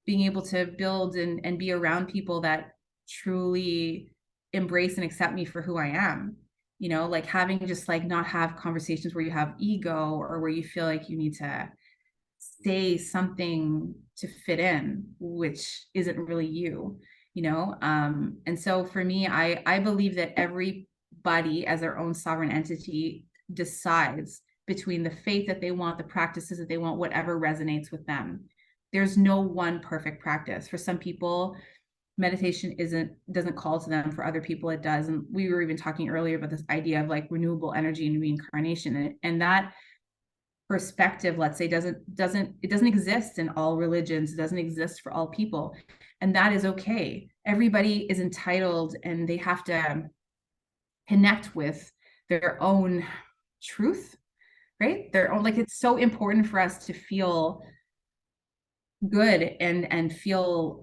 being able to build and be around people that truly embrace and accept me for who I am. Like having just like not have conversations where you have ego or where you feel like you need to say something to fit in, which isn't really and so for me, I believe that everybody as their own sovereign entity decides between the faith that they want, the practices that they want, whatever resonates with them. There's no one perfect practice. For some people, meditation doesn't call to them. For other people, it does. And we were even talking earlier about this idea of like renewable energy and reincarnation, and that perspective, let's say, doesn't exist in all religions. It doesn't exist for all people, and that is okay. Everybody is entitled, and they have to connect with their own truth, right? Their own, like, it's so important for us to feel good and feel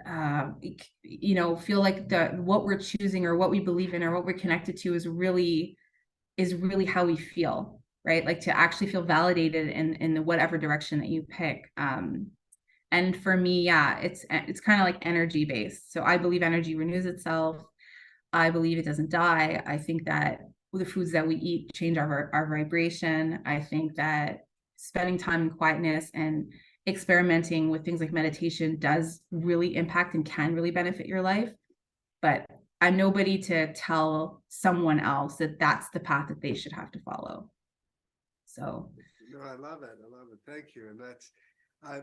feel like what we're choosing or what we believe in or what we're connected to is really how we feel, right? Like to actually feel validated in whatever direction that you pick. And for me, yeah, it's kind of like energy based. So I believe energy renews itself. I believe it doesn't die. I think that the foods that we eat change our vibration. I think that spending time in quietness and experimenting with things like meditation does really impact and can really benefit your life. But I'm nobody to tell someone else that that's the path that they should have to follow. So. No, I love it. I love it. Thank you. And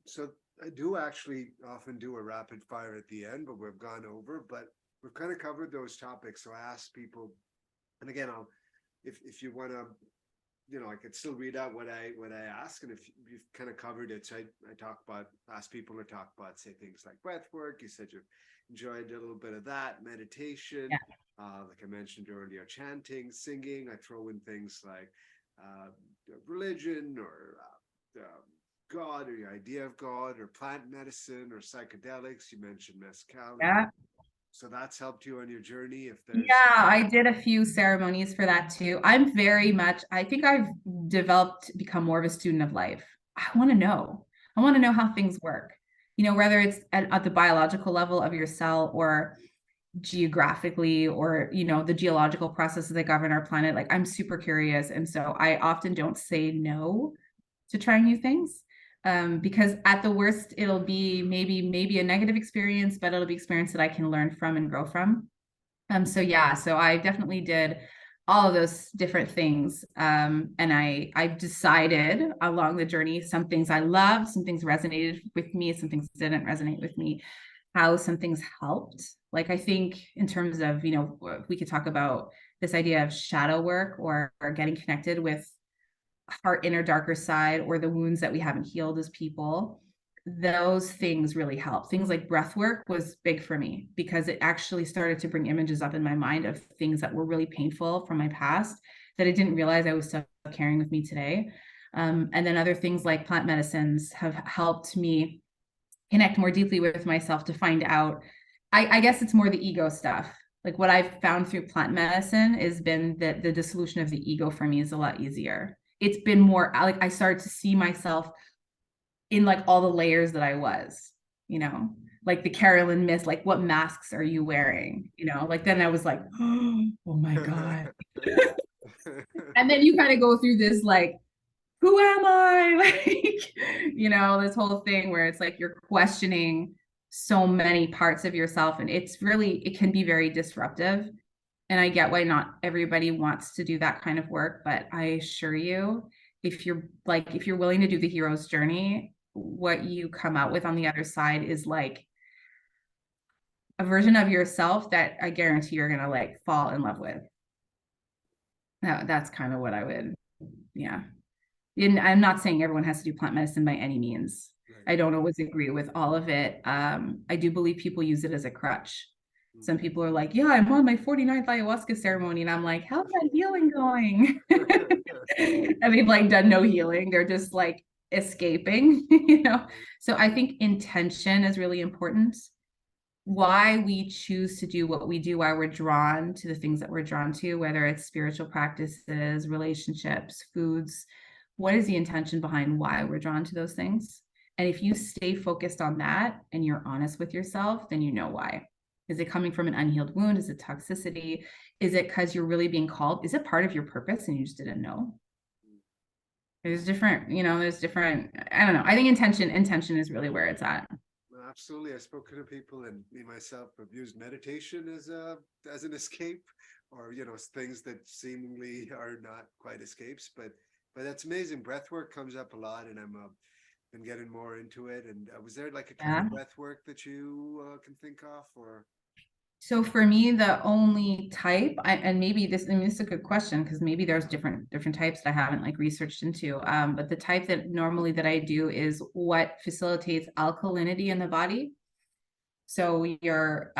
so I do actually often do a rapid fire at the end, but we've gone over, but we've kind of covered those topics. So I ask people, and again, if you want to, I could still read out what I ask, and if you've kind of covered it. So I ask people to talk about, say, things like breath work. You said you've enjoyed a little bit of that, meditation, Yeah. like I mentioned earlier, chanting, singing. I throw in things like religion or God, or your idea of God, or plant medicine, or psychedelics. You mentioned mezcal. Yeah. So that's helped you on your journey. If there's Yeah, I did a few ceremonies for that too. I think I've become more of a student of life. I want to know. I want to know how things work. Whether it's at the biological level of your cell or geographically, or the geological processes that govern our planet. Like, I'm super curious, and so I often don't say no to trying new things, because at the worst it'll be maybe a negative experience, but it'll be experience that I can learn from and grow from. So yeah, so I definitely did all of those different things, and I decided along the journey, some things I loved, some things resonated with me, some things didn't resonate with me, how some things helped. Like, I think in terms of, we could talk about this idea of shadow work, or getting connected with our inner darker side, or the wounds that we haven't healed as people. Those things really help. Things like breath work was big for me, because it actually started to bring images up in my mind of things that were really painful from my past that I didn't realize I was still carrying with me today. And then other things like plant medicines have helped me connect more deeply with myself, to find out, I guess it's more the ego stuff. Like, what I've found through plant medicine has been that the dissolution of the ego for me is a lot easier. It's been more like I started to see myself in like all the layers that I was, like the Carolyn Mist, like what masks are you wearing? You know, like then I was like, oh my God. And then you kind of go through this like, who am I? Like, you know, this whole thing where it's like you're questioning so many parts of yourself. And it's really, it can be very disruptive. And I get why not everybody wants to do that kind of work, but I assure you, if you're willing to do the hero's journey, what you come out with on the other side is like a version of yourself that I guarantee you're gonna like fall in love with. That's kind of what I would, yeah. And I'm not saying everyone has to do plant medicine by any means. Right. I don't always agree with all of it. I do believe people use it as a crutch. Some people are like, yeah, I'm on my 49th ayahuasca ceremony. And I'm like, how's that healing going? And they've like done no healing. They're just like escaping, you know? So I think intention is really important. Why we choose to do what we do, why we're drawn to the things that we're drawn to, whether it's spiritual practices, relationships, foods, what is the intention behind why we're drawn to those things? And if you stay focused on that and you're honest with yourself, then you know why. Is it coming from an unhealed wound? Is it toxicity? Is it because you're really being called? Is it part of your purpose and you just didn't know? There's different, you know, there's different, I don't know. I think intention is really where it's at. Absolutely. I've spoken to people, and me myself have used meditation as an escape, or things that seemingly are not quite escapes, but that's amazing. Breath work comes up a lot, and I'm been getting more into it. And was there like a kind Yeah. of breath work that you can think of, or? So for me, the only type, and maybe this, I mean, this is a good question because maybe there's different types that I haven't like researched into. But the type that normally that I do is what facilitates alkalinity in the body. So you're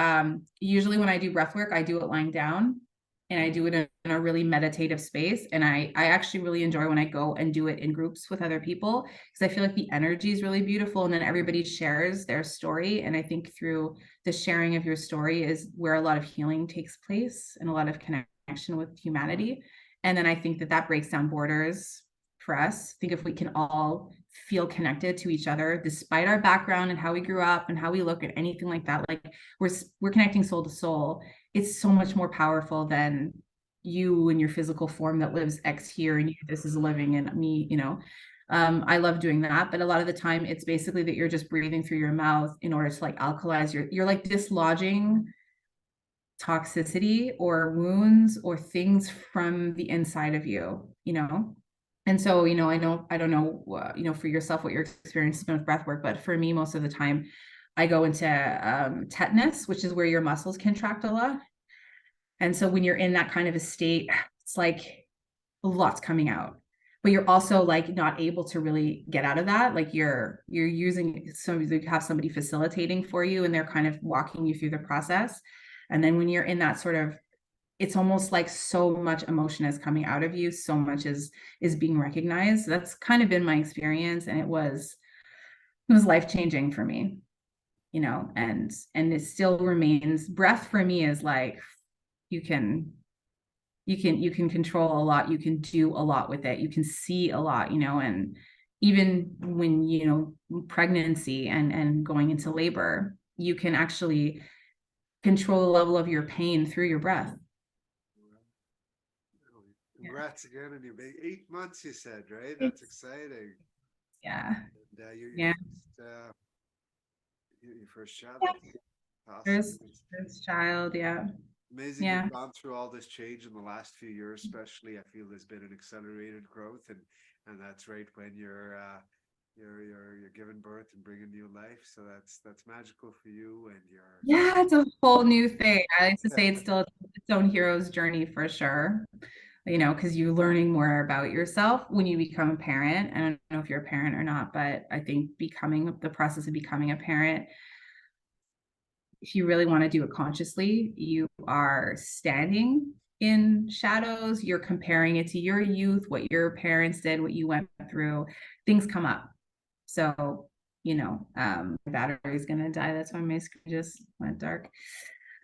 usually when I do breath work, I do it lying down and I do it in a really meditative space. And I actually really enjoy when I go and do it in groups with other people because I feel like the energy is really beautiful. And then everybody shares their story. And I think through the sharing of your story is where a lot of healing takes place and a lot of connection with humanity. And then I think that that breaks down borders for us. I think if we can all feel connected to each other despite our background and how we grew up and how we look at anything like that, like we're connecting soul to soul, it's so much more powerful than you and your physical form that lives X here and you, this is living in me, you know. I love doing that, but a lot of the time it's basically that you're just breathing through your mouth in order to like alkalize you're like dislodging toxicity or wounds or things from the inside of you, you know. And so, you know, I don't know, you know, for yourself, what your experience has been with breath work, but for me, most of the time, I go into tetanus, which is where your muscles contract a lot. And so when you're in that kind of a state, it's like lots coming out, but you're also like not able to really get out of that. Like you're using somebody, you have somebody facilitating for you and they're kind of walking you through the process. And then when you're in that sort of, it's almost like so much emotion is coming out of you, so much is being recognized. That's kind of been my experience, and it was life-changing for me, you know. And it still remains. Breath for me is like you can you can control a lot, you can do a lot with it, you can see a lot, you know. And even when, you know, pregnancy and going into labor, you can actually control the level of your pain through your breath. Congrats again on your big 8 months, you said, right? Yeah. That's exciting. Yeah. And Yeah. your first child, Yeah. that's awesome. First, It's first child. Yeah. amazing Yeah. you've gone through all this change in the last few years, especially. I feel there's been an accelerated growth, and that's right when you're giving birth and bringing new life. So that's magical for you and your Yeah. It's a whole new thing. I like to say it's still its own hero's journey for sure. You know, because you're learning more about yourself when you become a parent. I don't know if you're a parent or not, but I think becoming the process of becoming a parent, if you really want to do it consciously, you are standing in shadows. You're comparing it to your youth, what your parents did, what you went through. Things come up. So, you know, my battery's gonna die. That's why my screen just went dark.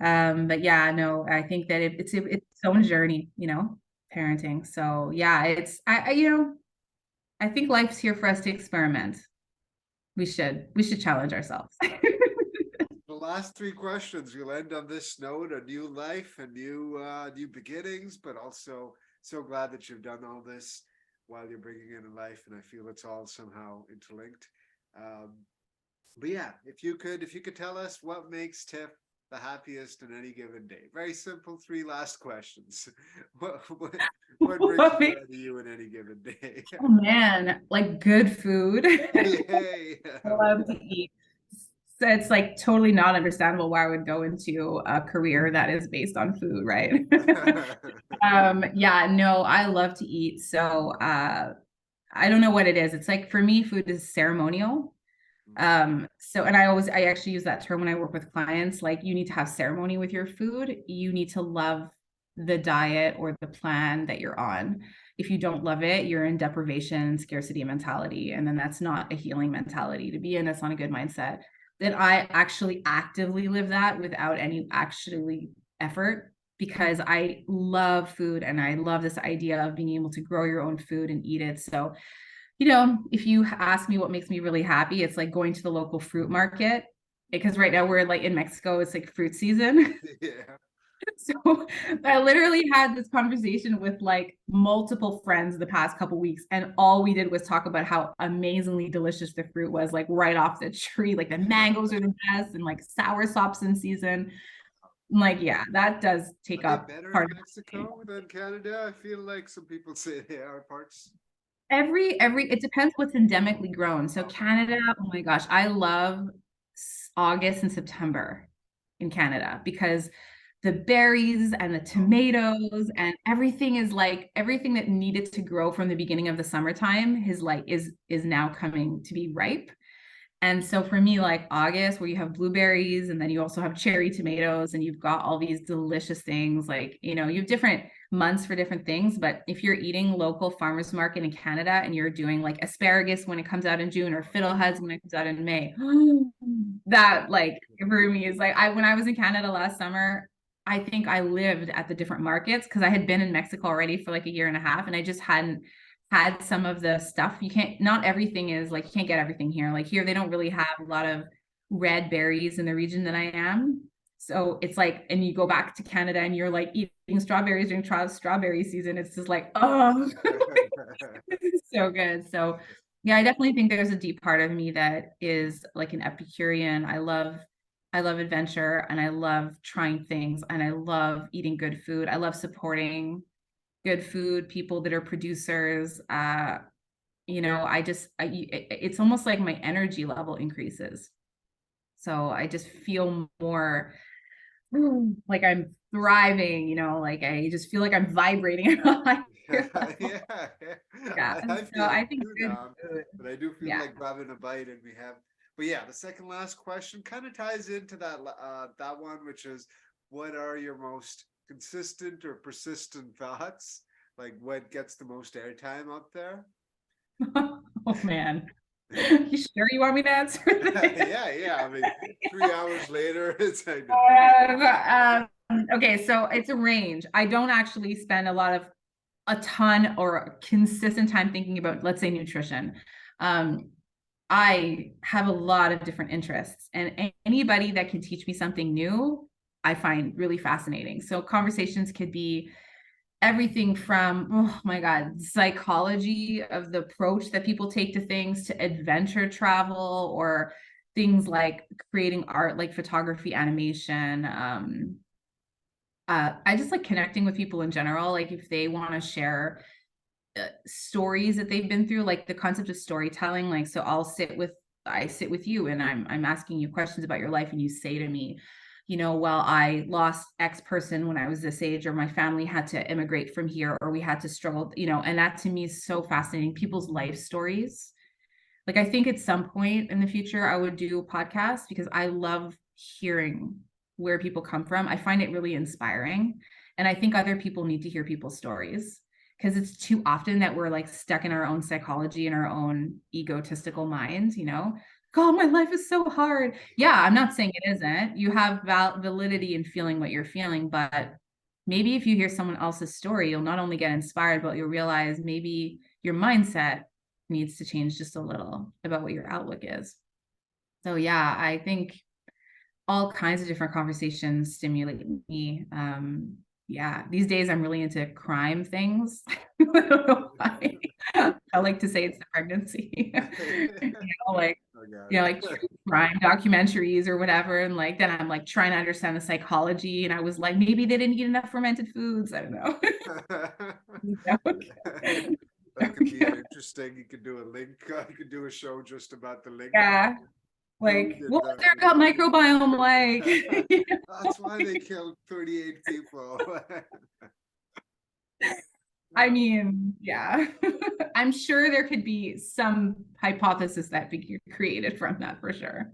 But yeah, no, I think that it's its own journey, you know, parenting. So yeah, it's you know, I think life's here for us to experiment. We should challenge ourselves. last three questions. We'll end on this note: a new life, a new beginnings, but also so glad that you've done all this while you're bringing in a life, and I feel it's all somehow interlinked. Um, but yeah, if you could tell us what makes Tiff the happiest in any given day. Very simple, three last questions. What brings joy to you in any given day? Oh man, like good food. Yay. I love to eat. So it's like totally not understandable why I would go into a career that is based on food, right? Yeah, no, I love to eat. So I don't know what it is. It's like for me, food is ceremonial. So and I actually use that term when I work with clients, like you need to have ceremony with your food. You need to love the diet or the plan that you're on. If you don't love it, you're in deprivation, scarcity mentality, and then that's not a healing mentality to be in. That's not a good mindset. Then I actually actively live that without any actually effort, because I love food and I love this idea of being able to grow your own food and eat it. So if you ask me what makes me really happy, it's like going to the local fruit market, because right now we're like in Mexico, it's like fruit season. Yeah. So I literally had this conversation with like multiple friends the past couple weeks, and all we did was talk about how amazingly delicious the fruit was, like right off the tree. Like the mangoes are the best, and like sour sops in season. I'm like, yeah, that does Are take they up better part in of the day. Mexico than Canada? I feel like some people say they are parts. Every it depends what's endemically grown. So Okay. Canada, oh my gosh, I love August and September in Canada, because the berries and the Oh, tomatoes and everything is like everything that needed to grow from the beginning of the summertime is now coming to be ripe. And so for me, like August, where you have blueberries and then you also have cherry tomatoes and you've got all these delicious things, like, you have different months for different things. But if you're eating local farmers market in Canada and you're doing like asparagus when it comes out in June or fiddleheads when it comes out in May, that like for me is like when I was in Canada last summer, I think I lived at the different markets because I had been in Mexico already for like a year and a half and I just hadn't had some of the stuff. You can't, not everything is like, you can't get everything here. Like here, they don't really have a lot of red berries in the region that I am. So it's like, and you go back to Canada and you're like eating strawberries during strawberry season. It's just like, oh, so good. So yeah, I definitely think there's a deep part of me that is like an Epicurean. I love adventure and I love trying things and I love eating good food. I love supporting good food, people that are producers. It's almost like my energy level increases. So I just feel more like I'm thriving, like I just feel like I'm vibrating at a higher yeah, level. yeah. Yeah. I So feel it I think too good now, food. but I do feel Yeah. like grabbing a bite and we have. But yeah, the second last question kind of ties into that one, which is, what are your most consistent or persistent thoughts? Like what gets the most airtime up there? Oh man. You sure you want me to answer this? Yeah, yeah. I mean, 3 hours later, it's like no. Okay, so it's a range. I don't actually spend a ton or a consistent time thinking about, let's say, nutrition. Um, I have a lot of different interests, and anybody that can teach me something new, I find really fascinating. So conversations could be everything from, oh my God, psychology of the approach that people take to things, to adventure travel, or things like creating art, like photography, animation. I just like connecting with people in general. Like if they want to share stories that they've been through, like the concept of storytelling. Like, so I sit with you and I'm asking you questions about your life and you say to me, well, I lost X person when I was this age, or my family had to immigrate from here, or we had to struggle, and that to me is so fascinating. People's life stories. Like, I think at some point in the future, I would do a podcast because I love hearing where people come from. I find it really inspiring. And I think other people need to hear people's stories, because it's too often that we're like stuck in our own psychology and our own egotistical minds. God, my life is so hard. Yeah, I'm not saying it isn't. You have validity in feeling what you're feeling, but maybe if you hear someone else's story, you'll not only get inspired, but you'll realize maybe your mindset needs to change just a little about what your outlook is. So yeah, I think all kinds of different conversations stimulate me. Yeah, these days I'm really into crime things. I don't know why. I like to say it's the pregnancy. Like, Oh God. like true crime documentaries or whatever. And like then I'm like trying to understand the psychology. And I was like, maybe they didn't eat enough fermented foods. I don't know. That could be interesting. You could do a link. You could do a show just about the link. Yeah. Who Like, did what was their gut microbiome like? That's why they killed 38 people. I mean, yeah. I'm sure there could be some hypothesis that be created from that for sure.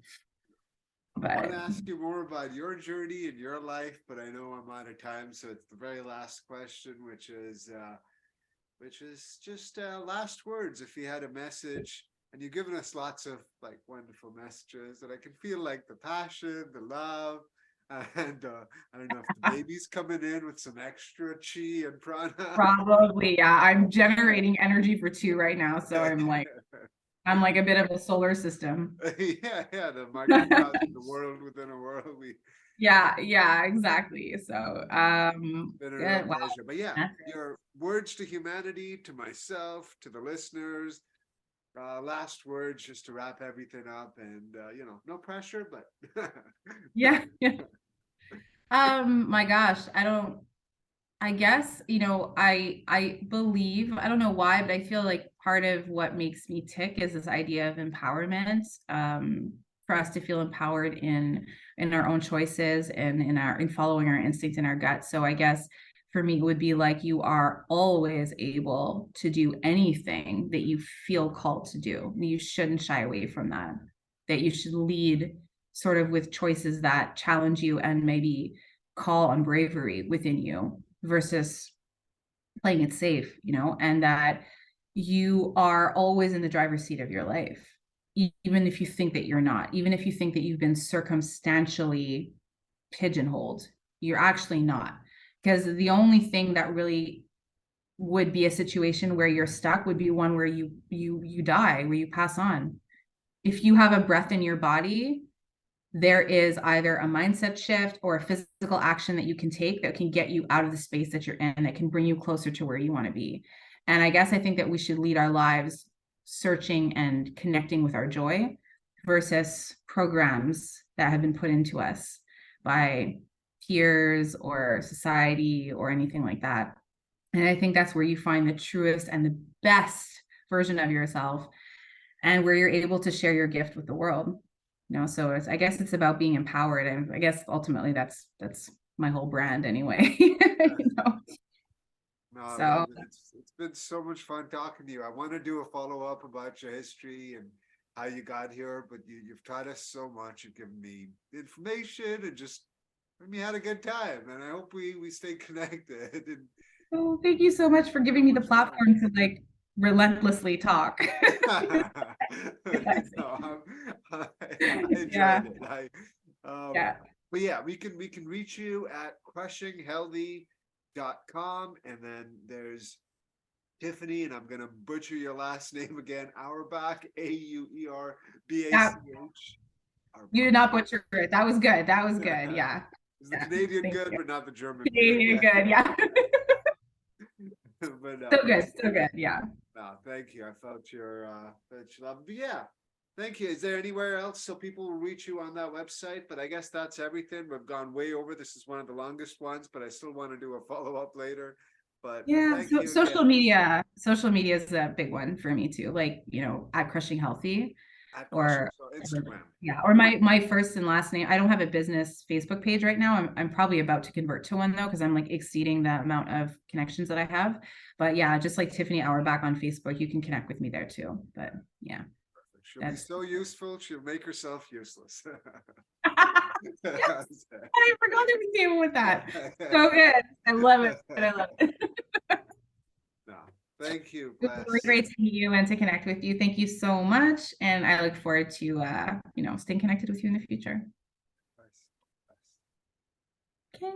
I want But to ask you more about your journey and your life, but I know I'm out of time, so it's the very last question, which is just last words. If you had a message, and you've given us lots of like wonderful messages, and I can feel like the passion, the love, and I don't know if the baby's coming in with some extra chi and prana. probably, yeah. I'm generating energy for 2 right now, so I'm like a bit of a solar system. Yeah, the microcosm, the world within a world. Yeah, exactly. So, Been a real good. Wow. pleasure. But yeah, your words to humanity, to myself, to the listeners, last words just to wrap everything up, and no pressure, but Yeah. My gosh, I guess, I believe, I don't know why, but I feel like part of what makes me tick is this idea of empowerment, for us to feel empowered in our own choices and in following our instincts and our gut. So I guess for me, it would be like you are always able to do anything that you feel called to do. You shouldn't shy away from that, that you should lead sort of with choices that challenge you and maybe call on bravery within you versus playing it safe, and that you are always in the driver's seat of your life, even if you think that you're not, even if you think that you've been circumstantially pigeonholed, you're actually not. Because the only thing that really would be a situation where you're stuck would be one where you die, where you pass on. If you have a breath in your body, there is either a mindset shift or a physical action that you can take that can get you out of the space that you're in, that can bring you closer to where you want to be. And I guess I think that we should lead our lives searching and connecting with our joy versus programs that have been put into us by peers or society or anything like that. And I think that's where you find the truest and the best version of yourself, and where you're able to share your gift with the world. So I guess it's about being empowered, and I guess ultimately that's my whole brand anyway. no, So it's been so much fun talking to you. I want to do a follow-up about your history and how you got here, but you've taught us so much. You've given me information and just made me had a good time, and I hope we stay connected. And well, thank you so much for giving me the platform to like relentlessly talk. no, I Yeah, enjoyed it. yeah. But yeah, we can reach you at crushinghealthy.com, and then there's Tiffany, and I'm gonna butcher your last name again, Auerbach, Yeah, Auerbach. you did not butcher it. That was good. That was good. Yeah. Is the Yeah. Canadian Thank good, you. but not the German good? Canadian good. Yeah. But So good. So good. Yeah. no, thank you. I felt your love. But yeah, thank you. Is there anywhere else so people will reach you on that website? But I guess that's everything. We've gone way over. This is one of the longest ones, but I still want to do a follow-up later. But Yeah, thank so you again social media is a big one for me too. Like, at Crushing Healthy, at Crushing. or So Instagram. yeah, or my first and last name. I don't have a business Facebook page right now. I'm probably about to convert to one though, because I'm like exceeding the amount of connections that I have. But yeah, just like Tiffany Auerbach on Facebook, you can connect with me there too. But yeah, She'll be that's so useful, she'll make herself useless. yes, I forgot to be able with that. So good. I love it. I love it. No, thank you. It was Bless. really great to meet you and to connect with you. Thank you so much. And I look forward to, staying connected with you in the future.